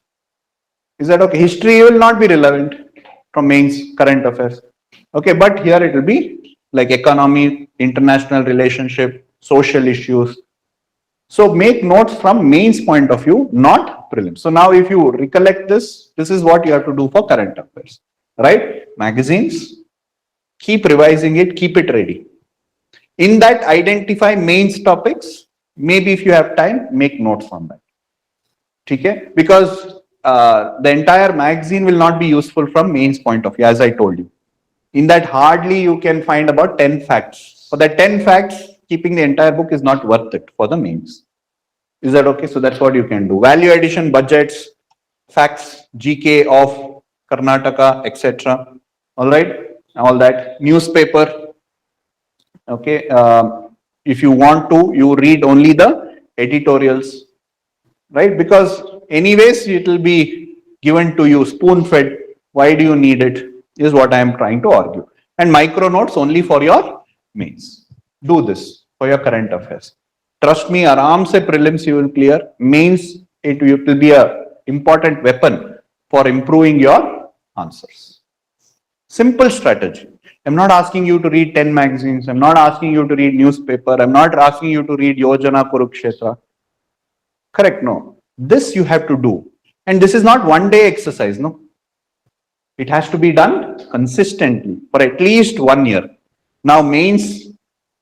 Is that okay? History will not be relevant from mains current affairs. Okay, but here it will be like economy, international relationship, social issues. So make notes from mains point of view, not prelims. So now if you recollect this, this is what you have to do for current affairs, right? Magazines, keep revising it, keep it ready. In that, identify mains topics. Maybe if you have time, make notes on that. Okay? Because the entire magazine will not be useful from mains point of view, as I told you. In that, hardly you can find about 10 facts. For that 10 facts, keeping the entire book is not worth it for the mains. Is that okay? So that's what you can do. Value addition, budgets, facts, GK of Karnataka, etc. All right, all that. Newspaper. Okay, if you want to, you read only the editorials, right? Because anyways, it will be given to you spoon-fed. Why do you need it? Is what I am trying to argue. And micro notes only for your mains. Do this for your current affairs. Trust me, aram se prelims you will clear. Mains, it will be a important weapon for improving your answers. Simple strategy. I'm not asking you to read 10 magazines. I'm not asking you to read newspaper. I'm not asking you to read Yojana Kurukshetra. Correct? No. This you have to do. And this is not one day exercise, no. It has to be done consistently for at least 1 year. Now mains,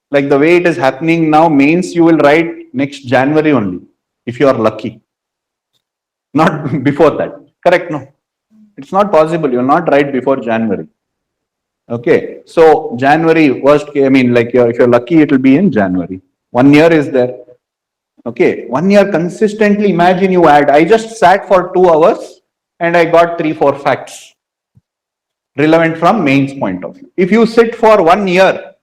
like the way it is happening now, mains you will write next January only, if you are lucky. Not before that. Correct? No. It's not possible. You will not write before January. Okay. So January, worst case, I mean, like if you're lucky, it will be in January. 1 year is there. Okay. 1 year consistently, imagine you add. I just sat for 2 hours and I got 3-4 facts relevant from mains point of view. If you sit for 1 year,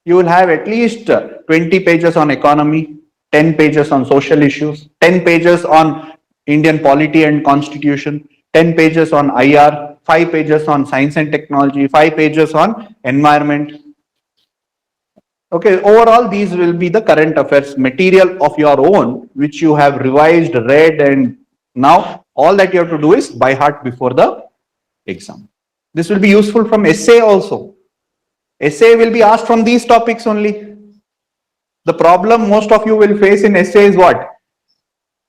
you will have at least 20 pages on economy, 10 pages on social issues, 10 pages on Indian polity and constitution, 10 pages on IR, 5 pages on science and technology, 5 pages on environment. Okay, overall, these will be the current affairs material of your own, which you have revised, read, and now all that you have to do is by heart before the exam. This will be useful from essay also. Essay will be asked from these topics only. The problem most of you will face in essay is what?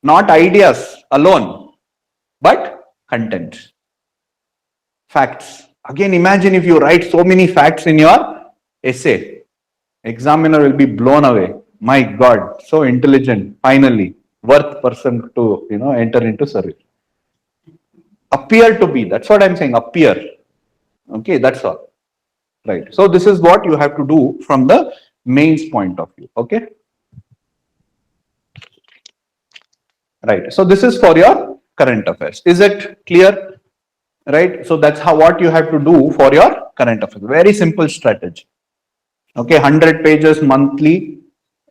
Not ideas alone, but content. Facts. Again, imagine if you write so many facts in your essay. Examiner will be blown away. My God, so intelligent, finally, worth person to enter into service. Appear to be, that's what I'm saying, appear. Okay, that's all. Right. So this is what you have to do from the mains point of view. Okay. Right. So this is for your current affairs. Is it clear? Right. So that's what you have to do for your current affairs. Very simple strategy. Okay. 100 pages monthly.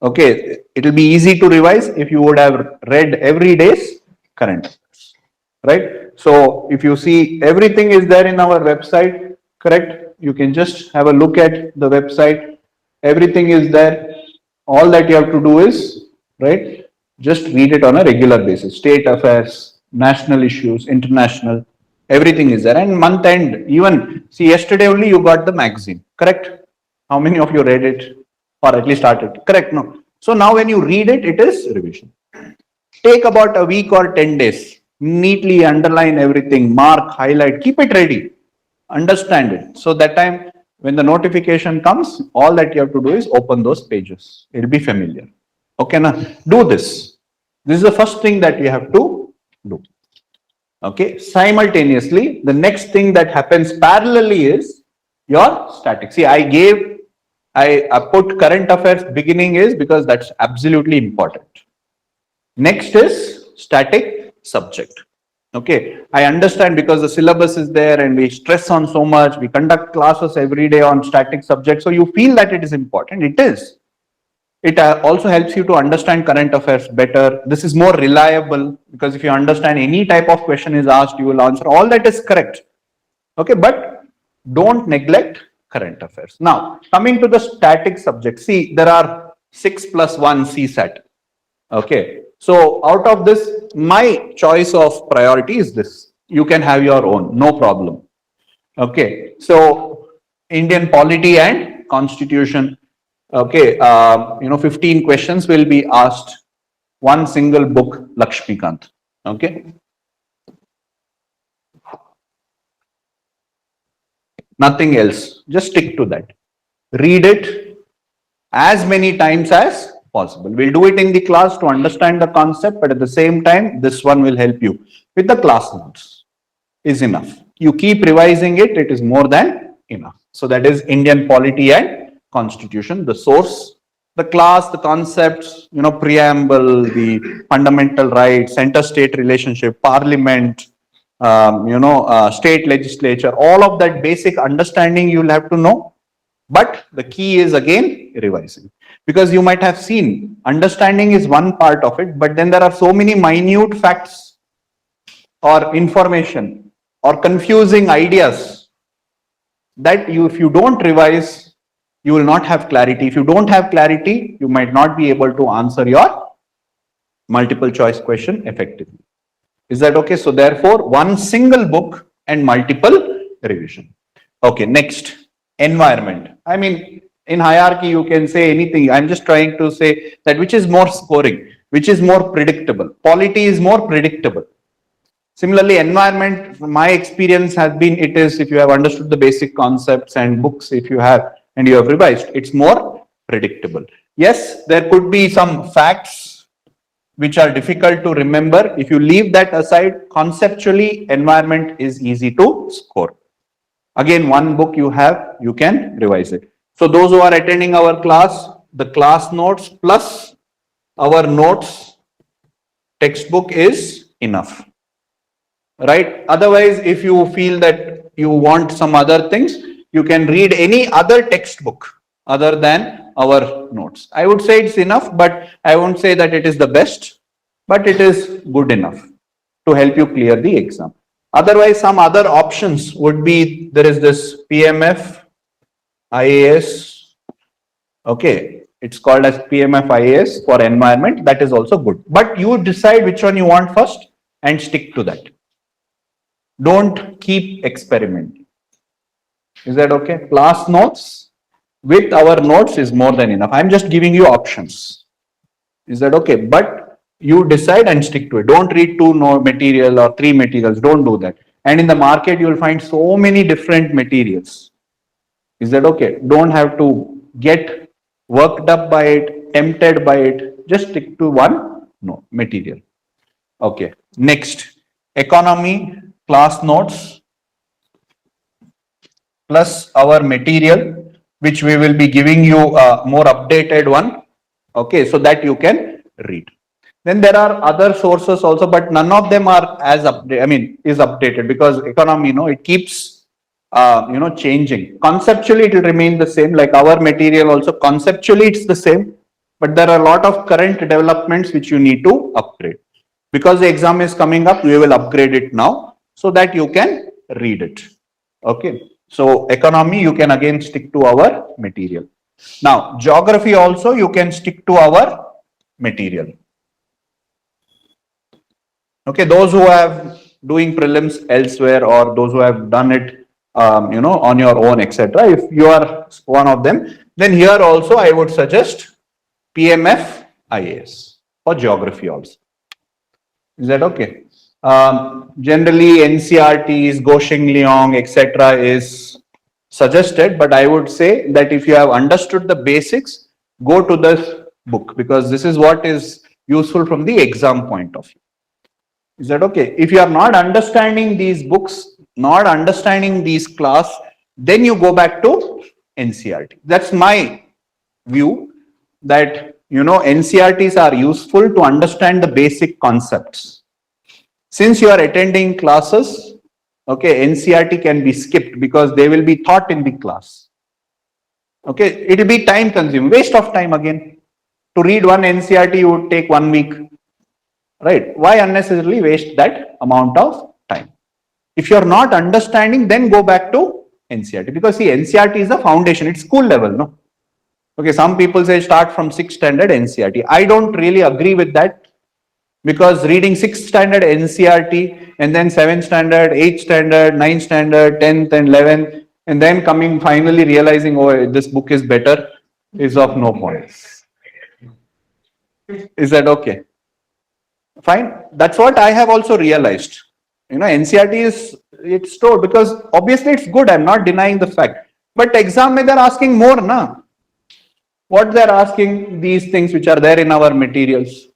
Okay. It will be easy to revise if you would have read every day's current affairs. Right. So if you see, everything is there in our website. Correct. You can just have a look at the website. Everything is there. All that you have to do is, right, just read it on a regular basis. State affairs, national issues, international, everything is there. And month end, even, see, yesterday only you got the magazine, correct? How many of you read it or at least started? Correct, no. So now when you read it, it is revision. Take about a week or 10 days. Neatly underline everything, mark, highlight, keep it ready. Understand it. So that time when the notification comes, all that you have to do is open those pages. It will be familiar. Okay, now do this. This is the first thing that you have to do. Okay, simultaneously, the next thing that happens parallelly is your statics. See, I put current affairs beginning is because that's absolutely important. Next is static subject. Okay, I understand because the syllabus is there and we stress on so much. We conduct classes every day on static subjects. So you feel that it is important. It is. It also helps you to understand current affairs better. This is more reliable because if you understand any type of question is asked, you will answer. All that is correct. Okay, but don't neglect current affairs. Now, coming to the static subject, see, there are 6 plus 1 CSAT. Okay, so out of this, my choice of priority is this. You can have your own, no problem. Okay, so Indian polity and constitution. Okay, 15 questions will be asked. One single book, Lakshmikant. Okay. Nothing else. Just stick to that. Read it as many times as possible. We'll do it in the class to understand the concept, but at the same time, this one will help you with the class notes. Is enough. You keep revising it, it is more than enough. So that is Indian polity and constitution, the source, the class, the concepts, preamble, the fundamental rights, center-state relationship, parliament, state legislature, all of that basic understanding you'll have to know. But the key is again revising, because you might have seen understanding is one part of it, but then there are so many minute facts or information or confusing ideas that if you don't revise, you will not have clarity. If you don't have clarity, you might not be able to answer your multiple choice question effectively. Is that okay? So therefore, one single book and multiple revision. Okay, next, environment. I mean, in hierarchy, you can say anything. I'm just trying to say that which is more scoring, which is more predictable. Polity is more predictable. Similarly, environment, my experience has been, it is, if you have understood the basic concepts and books, if you have, and you have revised, it's more predictable. Yes, there could be some facts which are difficult to remember. If you leave that aside, conceptually, environment is easy to score. Again, one book you have, you can revise it. So those who are attending our class, the class notes plus our notes textbook is enough. Right? Otherwise, if you feel that you want some other things, you can read any other textbook other than our notes. I would say it's enough, but I won't say that it is the best, but it is good enough to help you clear the exam. Otherwise, some other options would be, there is this PMF, IAS. Okay, it's called as PMF IAS for environment. That is also good. But you decide which one you want first and stick to that. Don't keep experimenting. Is that okay? Class notes with our notes is more than enough. I'm just giving you options. Is that okay? But you decide and stick to it. Don't read 2 material or 3 materials. Don't do that. And in the market, you will find so many different materials. Is that okay? Don't have to get worked up by it, tempted by it. Just stick to one material. Okay. Next, economy, class notes plus our material, which we will be giving you a more updated one. Okay, so that you can read. Then there are other sources also, but none of them are as updated. I mean, is updated, because economy, it keeps changing. Conceptually, it will remain the same. Like our material also, conceptually it's the same, but there are a lot of current developments which you need to upgrade. Because the exam is coming up, we will upgrade it now so that you can read it. Okay. So economy, you can again stick to our material. Now, geography also, you can stick to our material. Okay, those who have doing prelims elsewhere, or those who have done it, on your own, etc. If you are one of them, then here also I would suggest PMF IAS for geography also. Is that okay? Generally, NCRTs, Goshing Leong, etc. is suggested, but I would say that if you have understood the basics, go to this book, because this is what is useful from the exam point of view. Is that okay? If you are not understanding these books, not understanding these class, then you go back to NCRT. That's my view, that NCRTs are useful to understand the basic concepts. Since you are attending classes, okay, NCRT can be skipped because they will be taught in the class. Okay, it will be time consuming, waste of time again. To read one NCERT, you would take 1 week, right? Why unnecessarily waste that amount of time? If you're not understanding, then go back to NCERT, because see, NCERT is the foundation, it's school level, no? Okay, some people say start from 6th standard NCERT. I don't really agree with that, because reading 6th standard NCERT and then 7th standard, 8th standard, 9th standard, 10th and 11th, and then coming finally realizing, oh, this book is better, is of no point. Is that okay? Fine. That's what I have also realized. You know, NCERT is, it's stored because obviously it's good. I'm not denying the fact. But exam they're asking more, na? What they're asking, these things which are there in our materials,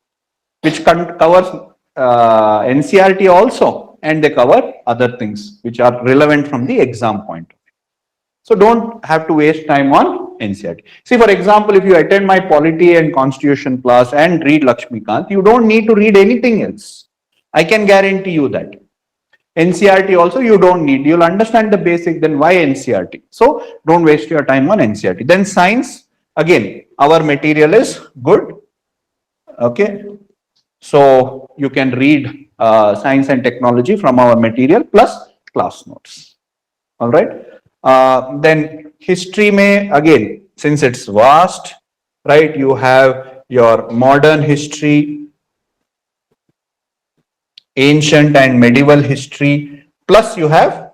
which covers NCERT also, and they cover other things which are relevant from the exam point of view. So don't have to waste time on NCERT. See, for example, if you attend my polity and constitution class and read Lakshmikant, you don't need to read anything else. I can guarantee you that. NCERT also you don't need. You'll understand the basic, then why NCERT? So don't waste your time on NCERT. Then science, again, our material is good. Okay. So you can read science and technology from our material plus class notes. All right. Then history may, again, since it's vast, right? You have your modern history, ancient and medieval history, plus you have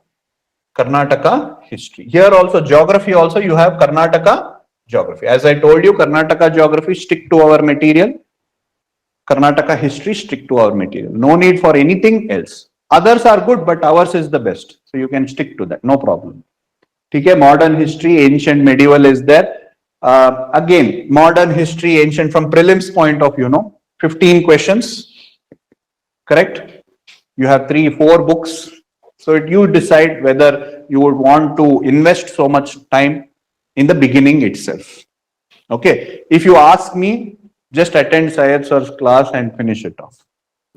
Karnataka history. Here also geography also you have Karnataka geography. As I told you, Karnataka geography stick to our material. Karnataka history stick to our material. No need for anything else. Others are good, but ours is the best. So you can stick to that. No problem. Okay, modern history, ancient, medieval is there. Again, modern history, ancient from prelims point of view, no? 15 questions. Correct? You have 3-4 books. So you decide whether you would want to invest so much time in the beginning itself. Okay. If you ask me, just attend Syed sir's class and finish it off.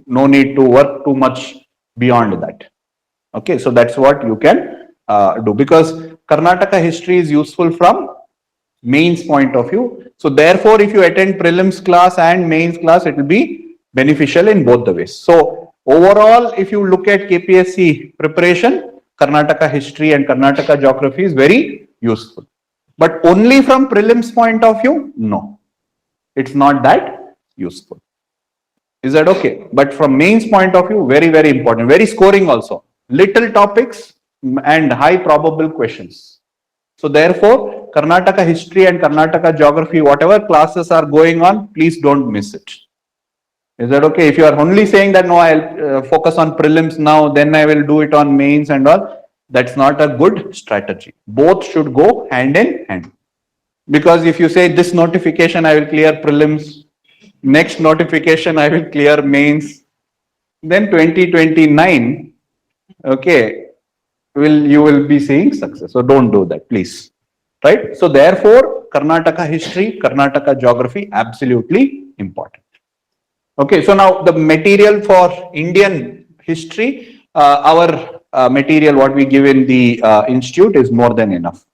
No need to work too much beyond that. Okay. So that's what you can do, because Karnataka history is useful from mains point of view. So therefore, if you attend prelims class and mains class, it will be beneficial in both the ways. So overall, if you look at KPSC preparation, Karnataka history and Karnataka geography is very useful. But only from prelims point of view, no, it's not that useful. Is that okay? But from mains point of view, very, very important, very scoring also. Little topics and high probable questions. So therefore, Karnataka history and Karnataka geography, whatever classes are going on, please don't miss it. Is that okay? If you are only saying that, no, I'll focus on prelims now, then I will do it on mains and all, that's not a good strategy. Both should go hand in hand. Because if you say this notification, I will clear prelims, next notification, I will clear mains, then 2029, okay, you will be seeing success. So don't do that, please. Right? So therefore, Karnataka history, Karnataka geography, absolutely important. Okay, so now the material for Indian history, our material, what we give in the institute is more than enough.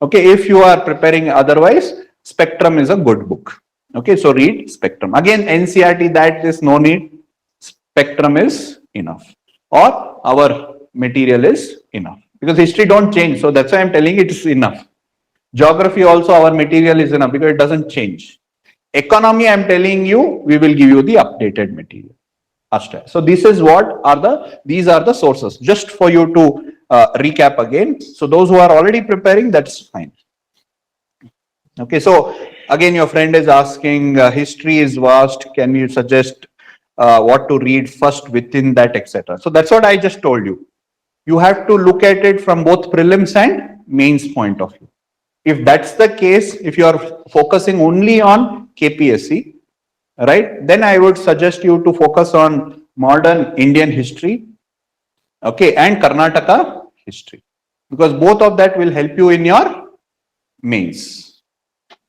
Okay, if you are preparing otherwise, Spectrum is a good book. Okay, so read Spectrum. Again, NCERT, that is no need. Spectrum is enough. Or our material is enough. Because history don't change. So that's why I'm telling it is enough. Geography also, our material is enough because it doesn't change. Economy, I'm telling you, we will give you the updated material. So this is what are these are the sources. Just for you to recap again. So those who are already preparing, that's fine. Okay, so again, your friend is asking, history is vast. Can you suggest what to read first within that, etc. So that's what I just told you. You have to look at it from both prelims and mains point of view. If that's the case, if you are focusing only on KPSC, right, then I would suggest you to focus on modern Indian history, okay, and Karnataka history, because both of that will help you in your mains.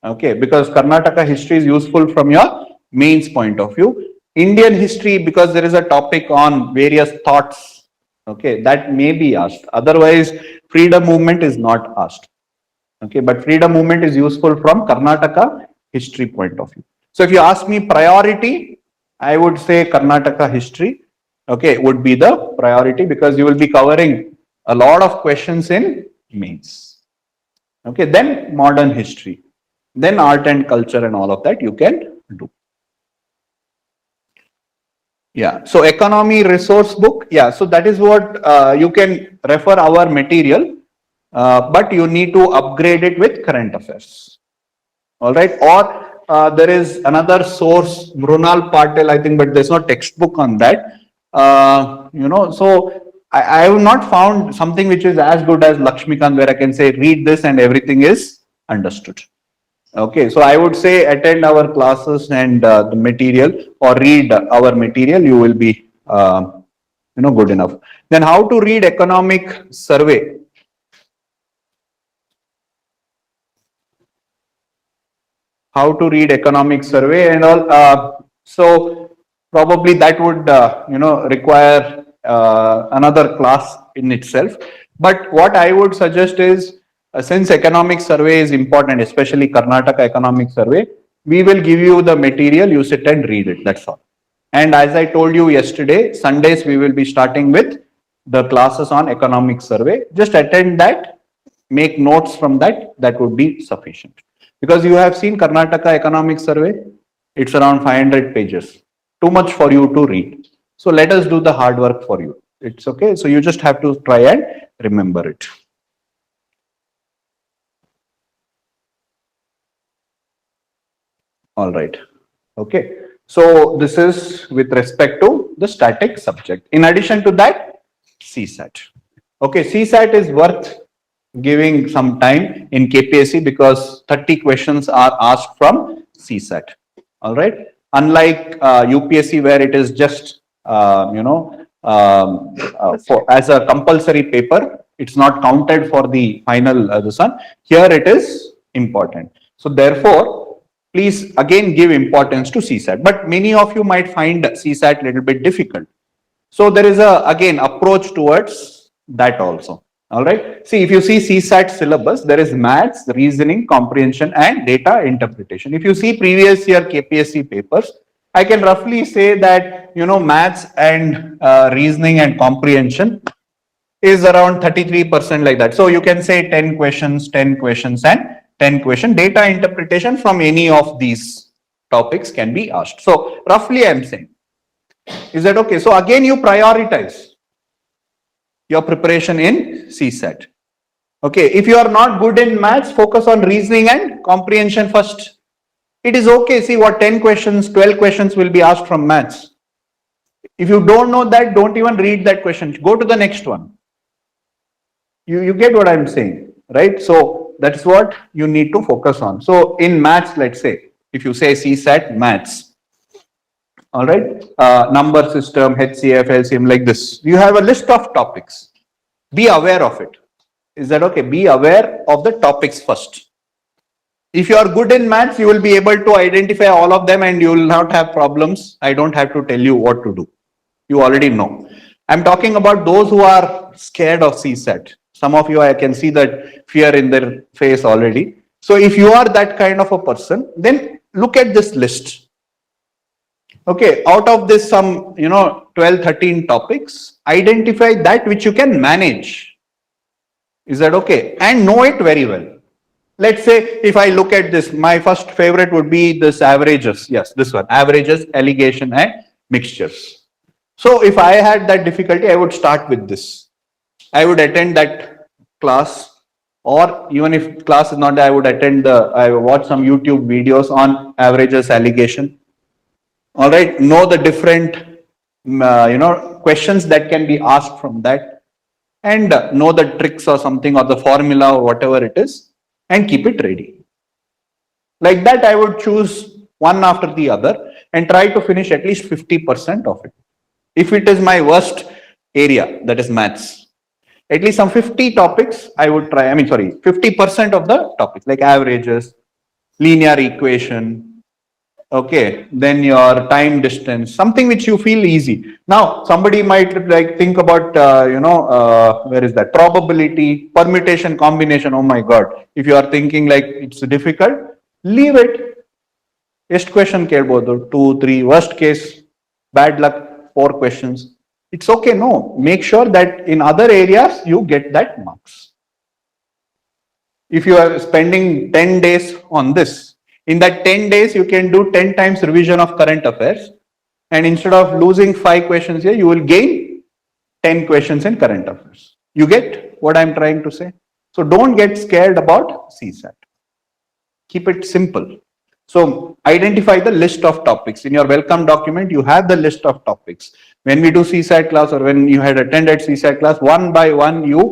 Okay, because Karnataka history is useful from your mains point of view. Indian history, because there is a topic on various thoughts, okay, that may be asked. Otherwise, freedom movement is not asked. Okay, but freedom movement is useful from Karnataka history point of view. So if you ask me priority, I would say Karnataka history, okay, would be the priority because you will be covering a lot of questions in mains. Okay, then modern history, then art and culture and all of that you can do. Yeah, so economy resource book, yeah, so that is what you can refer our material, but you need to upgrade it with current affairs. All right, or there is another source, Brunal Patel, I think, but there's no textbook on that. So I have not found something which is as good as Lakshmikant, where I can say read this and everything is understood. Okay, so I would say attend our classes and the material, or read our material. You will be, good enough. Then how to read economic survey? How to read economic survey and all. So probably that would, require another class in itself. But what I would suggest is, since economic survey is important, especially Karnataka economic survey, we will give you the material, you sit and read it, that's all. And as I told you yesterday, Sundays we will be starting with the classes on economic survey. Just attend that, make notes from that, that would be sufficient. Because you have seen Karnataka economic survey, it's around 500 pages, too much for you to read. So let us do the hard work for you. It's okay. So you just have to try and remember it. All right. Okay. So this is with respect to the static subject. In addition to that, CSAT. Okay, CSAT is worth giving some time in KPSC because 30 questions are asked from CSAT. All right. Unlike UPSC, where it is just for as a compulsory paper, it's not counted for the final this one. Here it is important. So therefore, please again give importance to CSAT. But many of you might find CSAT a little bit difficult. So there is a again approach towards that also. All right. See, if you see CSAT syllabus, there is maths, reasoning, comprehension, and data interpretation. If you see previous year KPSC papers, I can roughly say that maths and reasoning and comprehension is around 33% like that. So you can say 10 questions, 10 questions, and 10 question. Data interpretation from any of these topics can be asked. So roughly I'm saying. Is that okay? So again, you prioritize your preparation in CSAT. Okay, if you are not good in maths, focus on reasoning and comprehension first. It is okay. See what 10 questions, 12 questions will be asked from maths. If you don't know that, don't even read that question. Go to the next one. You get what I'm saying, right? So that's what you need to focus on. So in maths, let's say, if you say CSAT maths, all right, number system, HCF, LCM, like this. You have a list of topics. Be aware of it. Is that okay? Be aware of the topics first. If you are good in maths, you will be able to identify all of them and you will not have problems. I don't have to tell you what to do. You already know. I'm talking about those who are scared of CSAT. Some of you, I can see that fear in their face already. So if you are that kind of a person, then look at this list. Okay, out of this some 12, 13 topics, identify that which you can manage. Is that okay? And know it very well. Let's say if I look at this, my first favorite would be this averages. Yes, this one, averages, allegation and mixtures. So if I had that difficulty, I would start with this. I would attend that class, or even if class is not there, I would I watch some YouTube videos on averages, allegation. All right, know the different questions that can be asked from that, and know the tricks or something, or the formula or whatever it is, and keep it ready. Like that, I would choose one after the other and try to finish at least 50% of it. If it is my worst area, that is maths, at least some 50 topics I would try. 50% of the topics, like averages, linear equation, okay, then your time distance, something which you feel easy. Now somebody might like think about where is that, probability, permutation, combination. Oh my god, if you are thinking like it's difficult, leave it. ಎಷ್ಟು question ಕೇಳ್ಬೋದು, 2, 3, worst case, bad luck, 4 questions. It's okay, no. Make sure that in other areas you get that marks. If you are spending 10 days on this, in that 10 days you can do 10 times revision of current affairs, and instead of losing 5 questions here, you will gain 10 questions in current affairs. You get what I'm trying to say? So don't get scared about CSAT. Keep it simple. So identify the list of topics. In your welcome document, you have the list of topics. When we do CSAT class, or when you had attended CSAT class, one by one you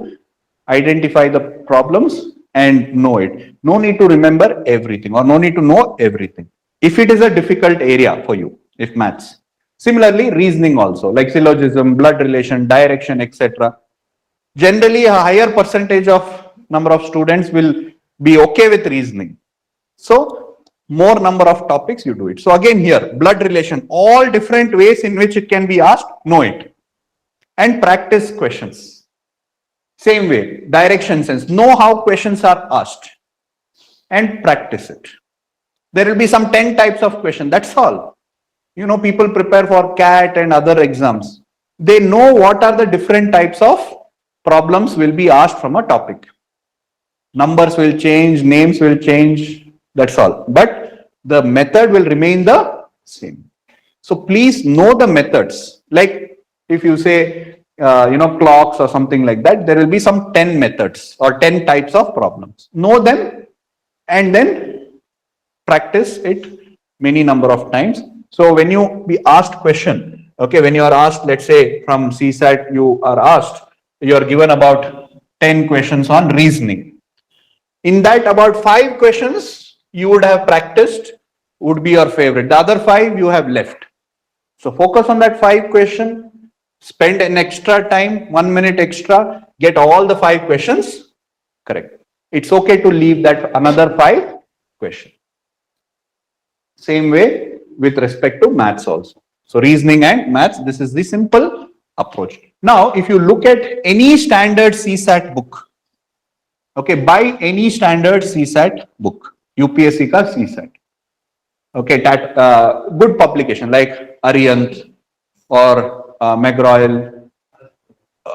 identify the problems and know it. No need to remember everything, or no need to know everything. If it is a difficult area for you, if maths. Similarly, reasoning also, like syllogism, blood relation, direction, etc. Generally, a higher percentage of number of students will be okay with reasoning. So more number of topics you do it. So again here, blood relation, all different ways in which it can be asked, know it. And practice questions. Same way, direction sense, know how questions are asked and practice it. There will be some 10 types of question, that's all. You know, people prepare for CAT and other exams. They know what are the different types of problems will be asked from a topic. Numbers will change, names will change, that's all. But the method will remain the same. So please know the methods. Like if you say, clocks or something like that, there will be some 10 methods or 10 types of problems. Know them and then practice it many number of times. So when you be asked question, okay, when you are asked, let's say from CSAT, you are asked, you are given about 10 questions on reasoning. In that, about 5 questions you would have practiced, would be your favorite. The other 5 you have left. So focus on that 5 question, spend an extra time, 1 minute extra, get all the 5 questions correct. It's okay to leave that another 5 questions. Same way with respect to maths also. So reasoning and maths, this is the simple approach. Now, if you look at any standard CSAT book, okay, buy any standard CSAT book, UPSC ka CSAT. Okay, that good publication like Arihant or McGraw-Hill.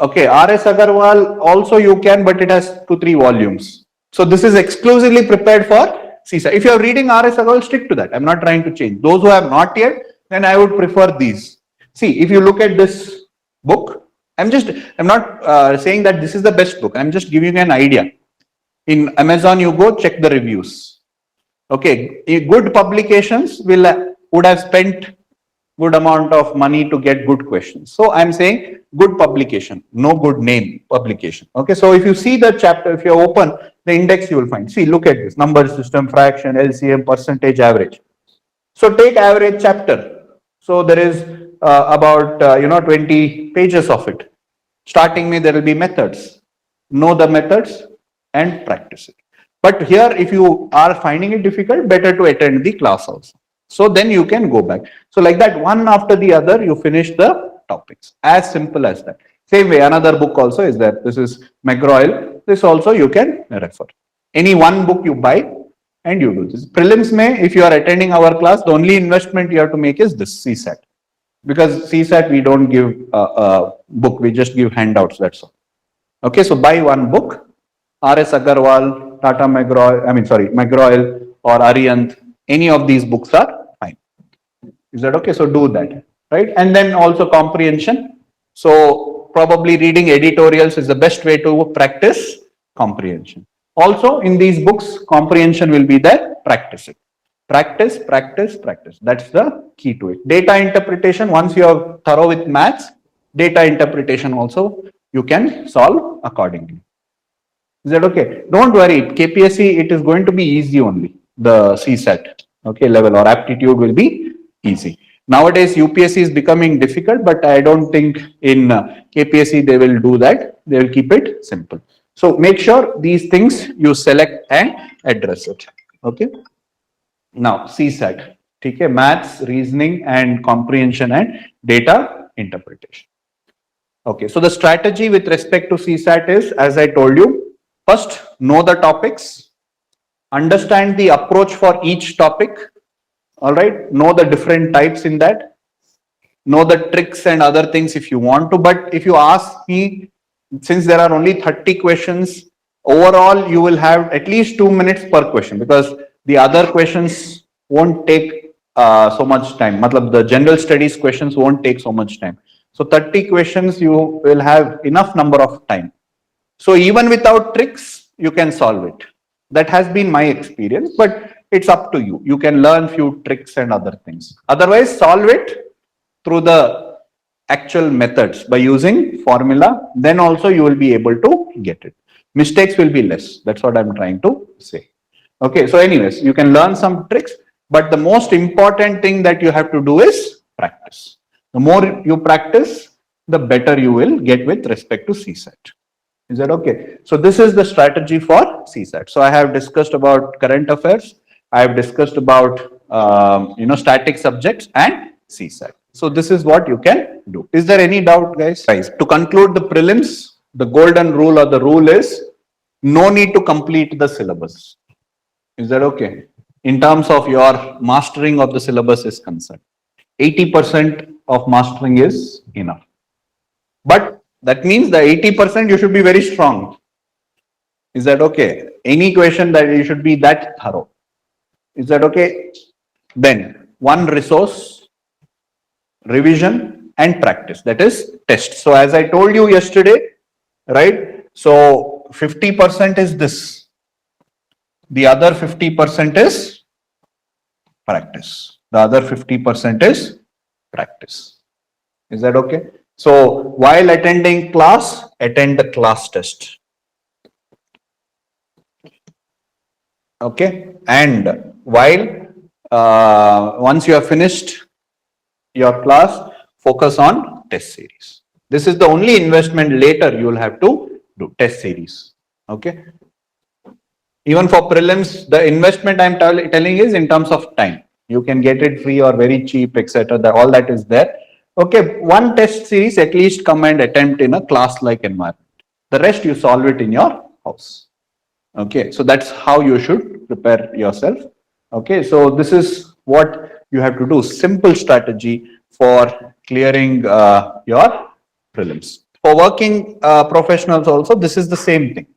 Okay, RS Agarwal also you can, but it has 2-3 volumes. So this is exclusively prepared for CSAT. If you are reading RS Agarwal, stick to that. I'm not trying to change. Those who have not yet, then I would prefer these. See, if you look at this book, I'm not saying that this is the best book. I'm just giving you an idea. In Amazon, you go check the reviews. Okay, good publications would have spent good amount of money to get good questions. So I'm saying good publication, no good name publication. Okay, so if you see the chapter, if you open the index, you will find. See, look at this: number system, fraction, LCM, percentage, average. So take average chapter. So there is about 20 pages of it. Starting me, there will be methods. Know the methods and practice it. But here, if you are finding it difficult, better to attend the class also. So then you can go back. So like that, one after the other, you finish the topics. As simple as that. Same way, another book also is there. This is McGraw-Hill. This also you can refer. Any one book you buy and you do this. Prelims may, if you are attending our class, the only investment you have to make is this CSAT. Because CSAT, we don't give a book, we just give handouts, that's all. Okay, so buy one book. RS Agarwal, Tata McGraw-Hill or Arihant, any of these books are fine. Is that okay? So do that, right? And then also comprehension. So probably reading editorials is the best way to practice comprehension. Also in these books, comprehension will be there, practice it. Practice, practice, practice. That's the key to it. Data interpretation, once you are thorough with maths, data interpretation also you can solve accordingly. Is that okay? Don't worry, KPSC, it is going to be easy only, the CSAT, okay, level or aptitude will be easy. Nowadays, UPSC is becoming difficult, but I don't think in KPSC they will do that. They will keep it simple. So make sure these things you select and address it, okay? Now, CSAT, okay, maths, reasoning and comprehension and data interpretation. Okay, so the strategy with respect to CSAT is, as I told you, first, know the topics, understand the approach for each topic, All right. Know the different types in that. Know the tricks and other things if you want to. But if you ask me, since there are only 30 questions, overall you will have at least 2 minutes per question, because the other questions won't take so much time. Matlab, the general studies questions won't take so much time. So 30 questions, you will have enough number of time. So even without tricks, you can solve it. That has been my experience, but it's up to you. You can learn few tricks and other things. Otherwise, solve it through the actual methods by using formula. Then also you will be able to get it. Mistakes will be less. That's what I'm trying to say. Okay. So anyways, you can learn some tricks, but the most important thing that you have to do is practice. The more you practice, the better you will get with respect to CSAT. Is that okay? So this is the strategy for CSAT. So I have discussed about current affairs. I have discussed about static subjects and CSAT. So this is what you can do. Is there any doubt, guys? Guys, to conclude the prelims, the golden rule or the rule is no need to complete the syllabus. Is that okay? In terms of your mastering of the syllabus is concerned, 80% of mastering is enough. But that means the 80% you should be very strong. Is that okay? Any question that you should be that thorough. Is that okay? Then one resource, revision and practice, that is test. So as I told you yesterday, right? So 50% is this. The other 50% is practice. The other 50% is practice. Is that okay? So while attending class, attend the class test. Okay. And while once you have finished your class, focus on test series. This is the only investment later you will have to do, test series. Okay. Even for prelims, the investment I'm telling is in terms of time. You can get it free or very cheap, etc. All that is there. Okay, one test series at least come and attempt in a class-like environment. The rest you solve it in your house. Okay, so that's how you should prepare yourself. Okay, so this is what you have to do. Simple strategy for clearing your prelims. For working professionals also, this is the same thing,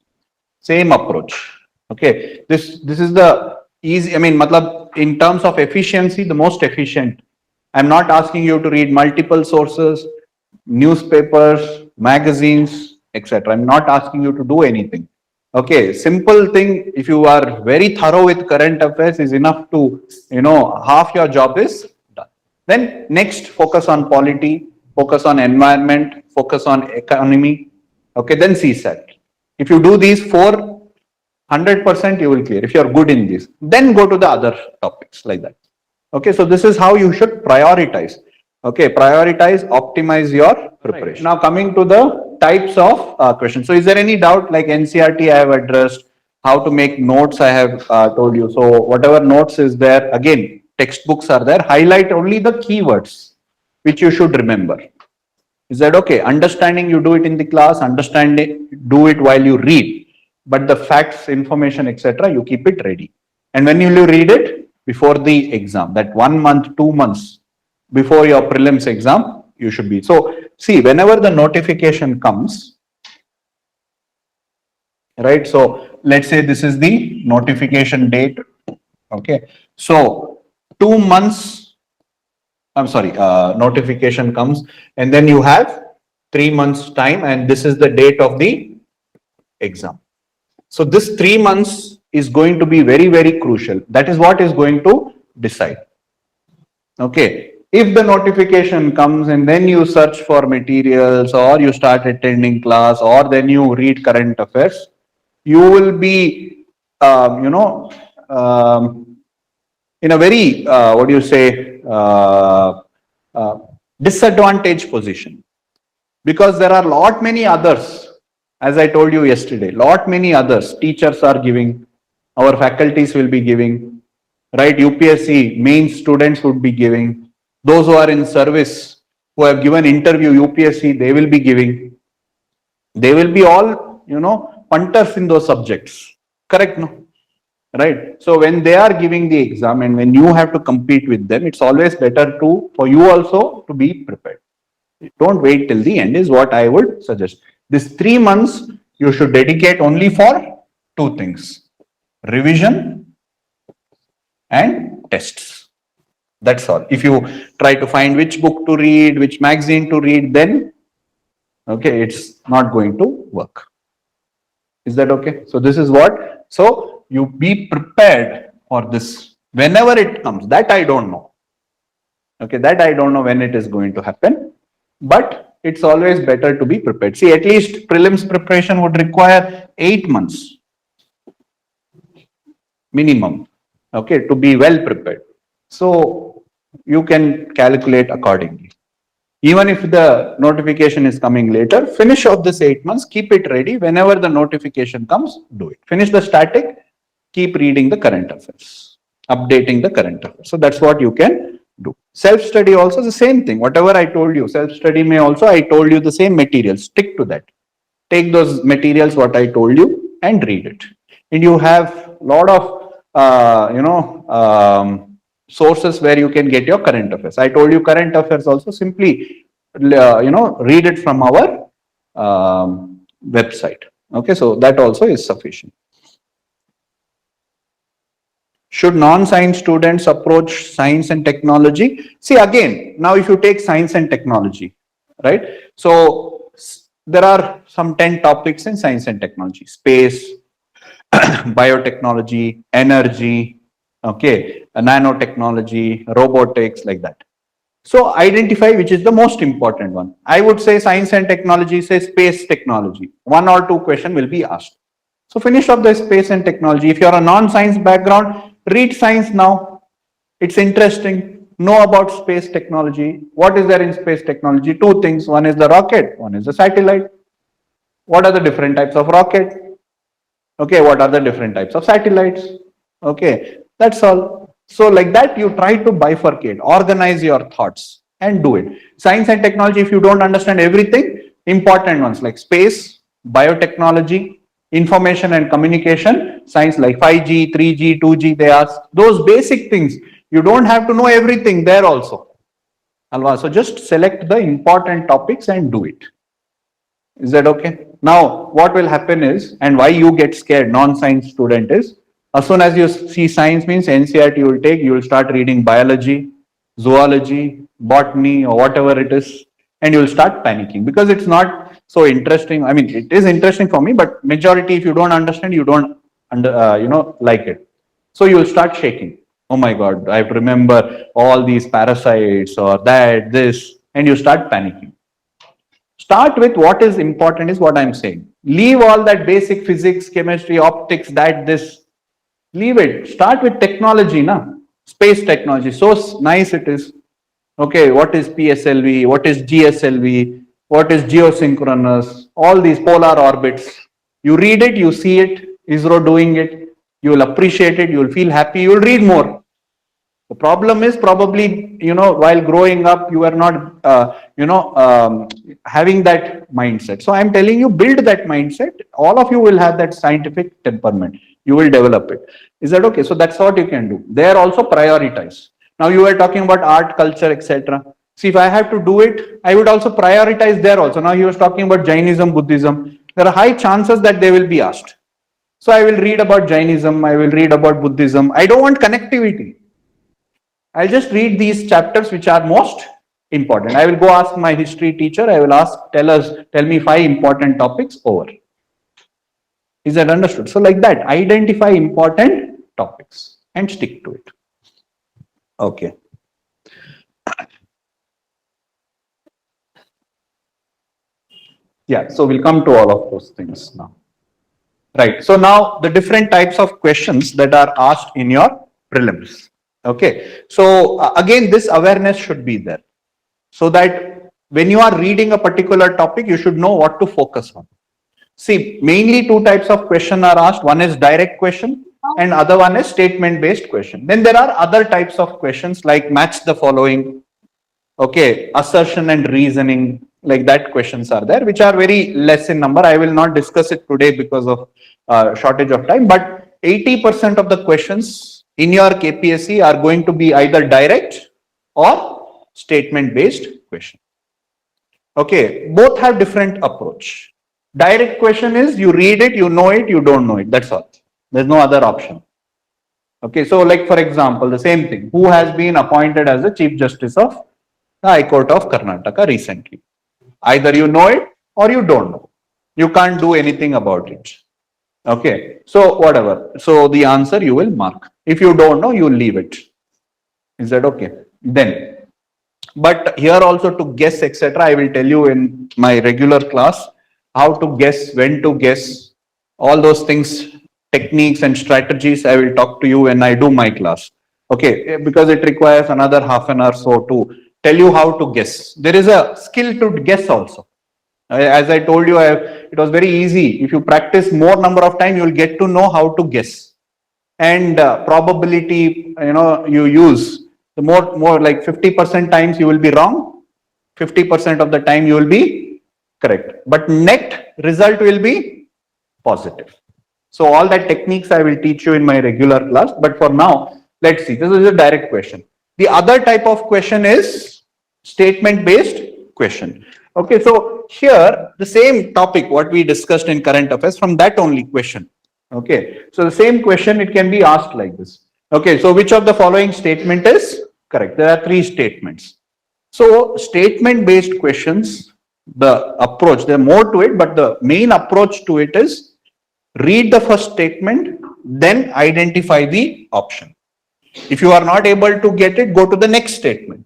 same approach. Okay, this is the easy. I mean, matlab, in terms of efficiency, the most efficient. I'm not asking you to read multiple sources, newspapers, magazines, etc. I'm not asking you to do anything. Okay, simple thing. If you are very thorough with current affairs, is enough to, half your job is done. Then next, focus on polity, focus on environment, focus on economy. Okay, then CSAT. If you do these four, 100% you will clear. If you are good in this, then go to the other topics like that. Okay, so this is how you should prioritize. Okay, prioritize, optimize your preparation. Right. Now coming to the types of questions. So is there any doubt, like NCERT I have addressed, how to make notes I have told you. So whatever notes is there, again, textbooks are there. Highlight only the keywords which you should remember. Is that okay? Understanding, you do it in the class, understanding, do it while you read. But the facts, information, etc., you keep it ready. And when you read it, before the exam, that 1 month, 2 months before your prelims exam, you should be. So see, whenever the notification comes, right? So let's say this is the notification date. Okay. So 2 months, notification comes, and then you have 3 months time, and this is the date of the exam. So this 3 months is going to be very, very crucial. That is what is going to decide. Okay. If the notification comes and then you search for materials, or you start attending class, or then you read current affairs, you will be, in a very, disadvantaged position, because there are lot many others. As I told you yesterday, lot many others, teachers are giving, our faculties will be giving, right? UPSC main students would be giving, those who are in service, who have given interview UPSC, they will be giving. They will be all, punters in those subjects. Correct, no? right? So when they are giving the exam and when you have to compete with them, it's always better for you also to be prepared. Don't wait till the end is what I would suggest. This 3 months you should dedicate only for two things: revision and tests. That's all. If you try to find which book to read, which magazine to read, then okay, it's not going to work. Is that okay? So this is what. So you be prepared for this whenever it comes. That I don't know. Okay, that I don't know when it is going to happen, but it's always better to be prepared. See, at least prelims preparation would require 8 months minimum, okay, to be well prepared. So you can calculate accordingly. Even if the notification is coming later, finish off this 8 months, keep it ready. Whenever the notification comes, do it. Finish the static, keep reading the current affairs, updating the current affairs. So that's what you can do. Self-study also the same thing. Whatever I told you, self-study may also, I told you the same materials. Stick to that. Take those materials, what I told you, and read it. And you have a lot of, sources where you can get your current affairs. I told you current affairs also, simply, read it from our website. Okay, so that also is sufficient. Should non-science students approach science and technology? See, again, now if you take science and technology, right? So there are some 10 topics in science and technology: space, biotechnology, energy, okay, nanotechnology, robotics, like that. So identify which is the most important one. I would say science and technology, say space technology. 1 or 2 questions will be asked. So finish up the space and technology. If you are a non-science background, read science now. It's interesting. Know about space technology. What is there in space technology? 2 things. One is the rocket, one is the satellite. What are the different types of rocket? Okay, what are the different types of satellites? Okay, that's all. So like that, you try to bifurcate, organize your thoughts and do it. Science and technology, if you don't understand everything, important ones like space, biotechnology, information and communication, science like 5G, 3G, 2G, they ask those basic things. You don't have to know everything there also. So just select the important topics and do it. Is that okay? Now, what will happen is, and why you get scared, non-science student, is, as soon as you see science means NCERT you will take, you will start reading biology, zoology, botany, or whatever it is, and you will start panicking because it's not so interesting. I mean, it is interesting for me, but majority, if you don't understand, you don't like it. So you will start shaking. Oh my God, I remember all these parasites or that, this, and you start panicking. Start with what is important is what I'm saying. Leave all that basic physics, chemistry, optics, that, this. Leave it. Start with technology, na? Space technology. So nice it is. Okay, what is PSLV? What is GSLV? What is geosynchronous? All these polar orbits. You read it, you see it, ISRO doing it. You will appreciate it. You will feel happy. You will read more. The problem is probably, while growing up, you are not, having that mindset. So I'm telling you, build that mindset. All of you will have that scientific temperament. You will develop it. Is that okay? So that's what you can do. There also prioritize. Now you were talking about art, culture, etc. See, if I have to do it, I would also prioritize there also. Now he was talking about Jainism, Buddhism. There are high chances that they will be asked. So I will read about Jainism. I will read about Buddhism. I don't want connectivity. I'll just read these chapters which are most important. I will go ask my history teacher. I will tell me 5 important topics over. Is that understood? So like that, identify important topics and stick to it. Okay. Yeah, so we'll come to all of those things now. Right. So now the different types of questions that are asked in your prelims. Okay. So again, this awareness should be there so that when you are reading a particular topic, you should know what to focus on. See, mainly 2 types of question are asked. One is direct question and other one is statement based question. Then there are other types of questions like match the following. Okay. Assertion and reasoning, like that questions are there, which are very less in number. I will not discuss it today because of shortage of time, but 80% of the questions in your KPSC are going to be either direct or statement based question. Okay, both have different approach. Direct question is you read it, you know it, you don't know it. That's all. There's no other option. Okay, so like for example, the same thing. Who has been appointed as the Chief Justice of the High Court of Karnataka recently? Either you know it or you don't know. You can't do anything about it. Okay, so whatever. So the answer you will mark. If you don't know, you leave it. Is that okay? Then, but here also to guess, etc., I will tell you in my regular class how to guess, when to guess, all those things, techniques and strategies. I will talk to you when I do my class. Okay, because it requires another half an hour so to tell you how to guess. There is a skill to guess also. As I told you, it was very easy. If you practice more number of time, you will get to know how to guess. And probability, you use the more like 50% times you will be wrong, 50% of the time you will be correct. But net result will be positive. So all that techniques I will teach you in my regular class. But for now, let's see. This is a direct question. The other type of question is statement-based question. Okay, so here the same topic what we discussed in current affairs, from that only question. Okay, so the same question, it can be asked like this. Okay, so which of the following statement is correct? There are 3 statements. So statement-based questions, the approach, there are more to it, but the main approach to it is read the first statement, then identify the option. If you are not able to get it, go to the next statement,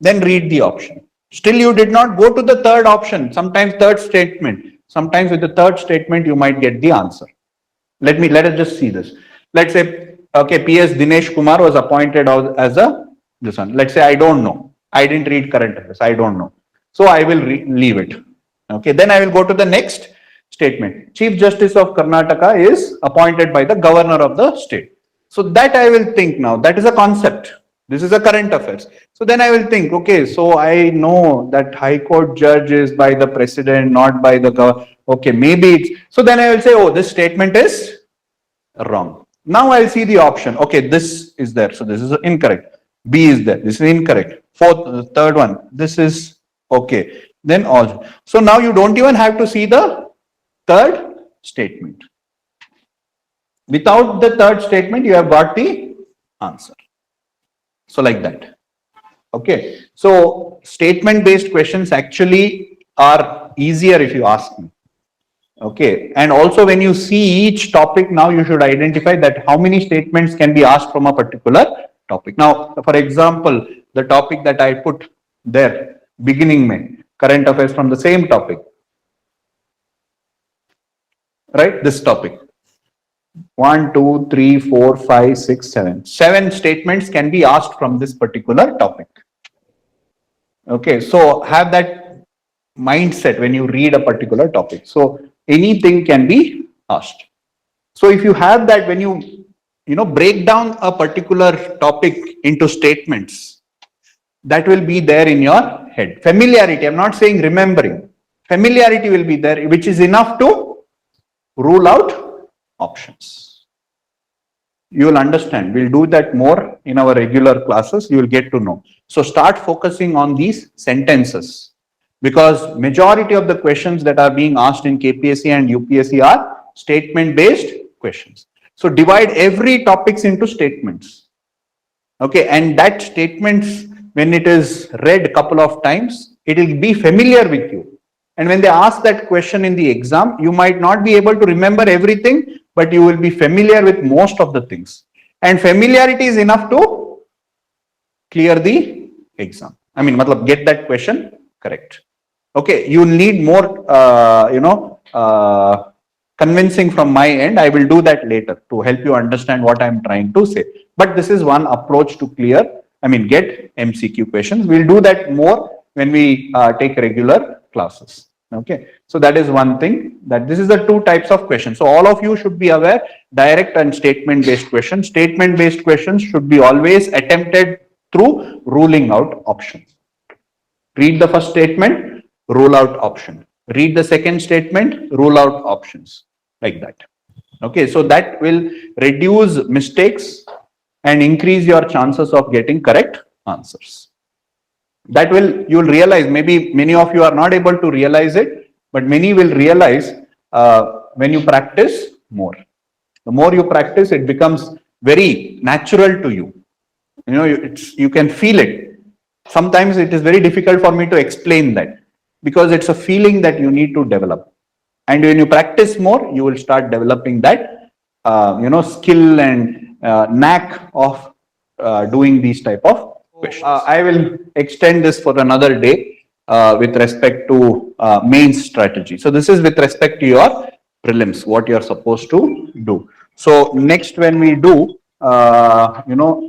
then read the option. Still you did not go to the third option, sometimes third statement. Sometimes with the third statement, you might get the answer. Let us just see this. Let's say, okay, PS Dinesh Kumar was appointed as this one. Let's say I don't know. I didn't read current affairs. I don't know. So I will leave it. Okay, then I will go to the next statement. Chief Justice of Karnataka is appointed by the governor of the state. So that I will think now. That is a concept. This is a current affairs. So then I will think, okay, so I know that High Court judge is by the president, not by the governor. Okay, maybe it's, so then I will say, oh, this statement is wrong. Now I'll see the option. Okay, this is there. So this is incorrect. B is there. This is incorrect. Third one. This is okay. Then all. So now you don't even have to see the third statement. Without the third statement, you have got the answer. So like that. Okay. So statement based questions actually are easier if you ask me. Okay. And also when you see each topic, now you should identify that how many statements can be asked from a particular topic. Now, for example, the topic that I put there, beginning May, current affairs from the same topic. Right? This topic. 1, 2, 3, 4, 5, 6, 7. 7 statements can be asked from this particular topic. Okay, so have that mindset when you read a particular topic. So anything can be asked. So if you have that, when you break down a particular topic into statements, that will be there in your head. Familiarity, I'm not saying remembering. Familiarity will be there, which is enough to rule out options. You will understand. We'll do that more in our regular classes. You will get to know. So start focusing on these sentences, because majority of the questions that are being asked in KPSC and UPSC are statement-based questions. So divide every topics into statements. Okay, and that statements, when it is read a couple of times, it will be familiar with you. And when they ask that question in the exam, you might not be able to remember everything, but you will be familiar with most of the things. And familiarity is enough to clear the exam. I mean, get that question correct. Okay, you need more, convincing from my end. I will do that later to help you understand what I'm trying to say. But this is one approach to get MCQ questions. We'll do that more when we take regular classes. Okay, so that is one thing, that this is the 2 types of questions. So all of you should be aware, direct and statement based questions. Statement based questions should be always attempted through ruling out options. Read the first statement, rule out option. Read the second statement, rule out options, like that. Okay, so that will reduce mistakes and increase your chances of getting correct answers. That will, you'll realize, maybe many of you are not able to realize it, but many will realize when you practice more. The more you practice, it becomes very natural to you. You know, you can feel it. Sometimes it is very difficult for me to explain that because it's a feeling that you need to develop. And when you practice more, you will start developing that, skill and knack of doing these type of questions. I will extend this for another day with respect to main strategy. So this is with respect to your prelims, what you're supposed to do. So next, when we do,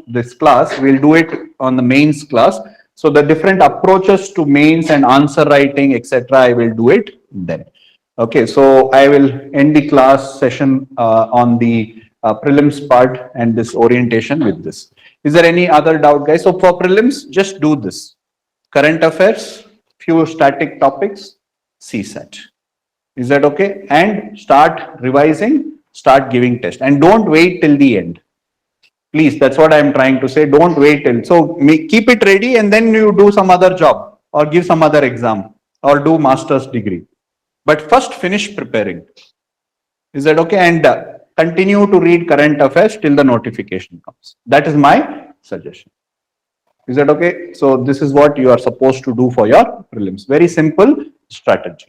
this class, we'll do it on the mains class. So the different approaches to mains and answer writing, etc., I will do it then. Okay, so I will end the class session on the prelims part and this orientation with this. Is there any other doubt, guys? So for prelims, just do this. Current affairs, few static topics, CSAT. Is that okay? And start revising, start giving test. And don't wait till the end. Please, that's what I'm trying to say. Don't wait till. So keep it ready and then you do some other job or give some other exam or do master's degree. But first finish preparing. Is that okay? And continue to read current affairs till the notification comes. That is my suggestion. Is that okay? So this is what you are supposed to do for your prelims. Very simple strategy.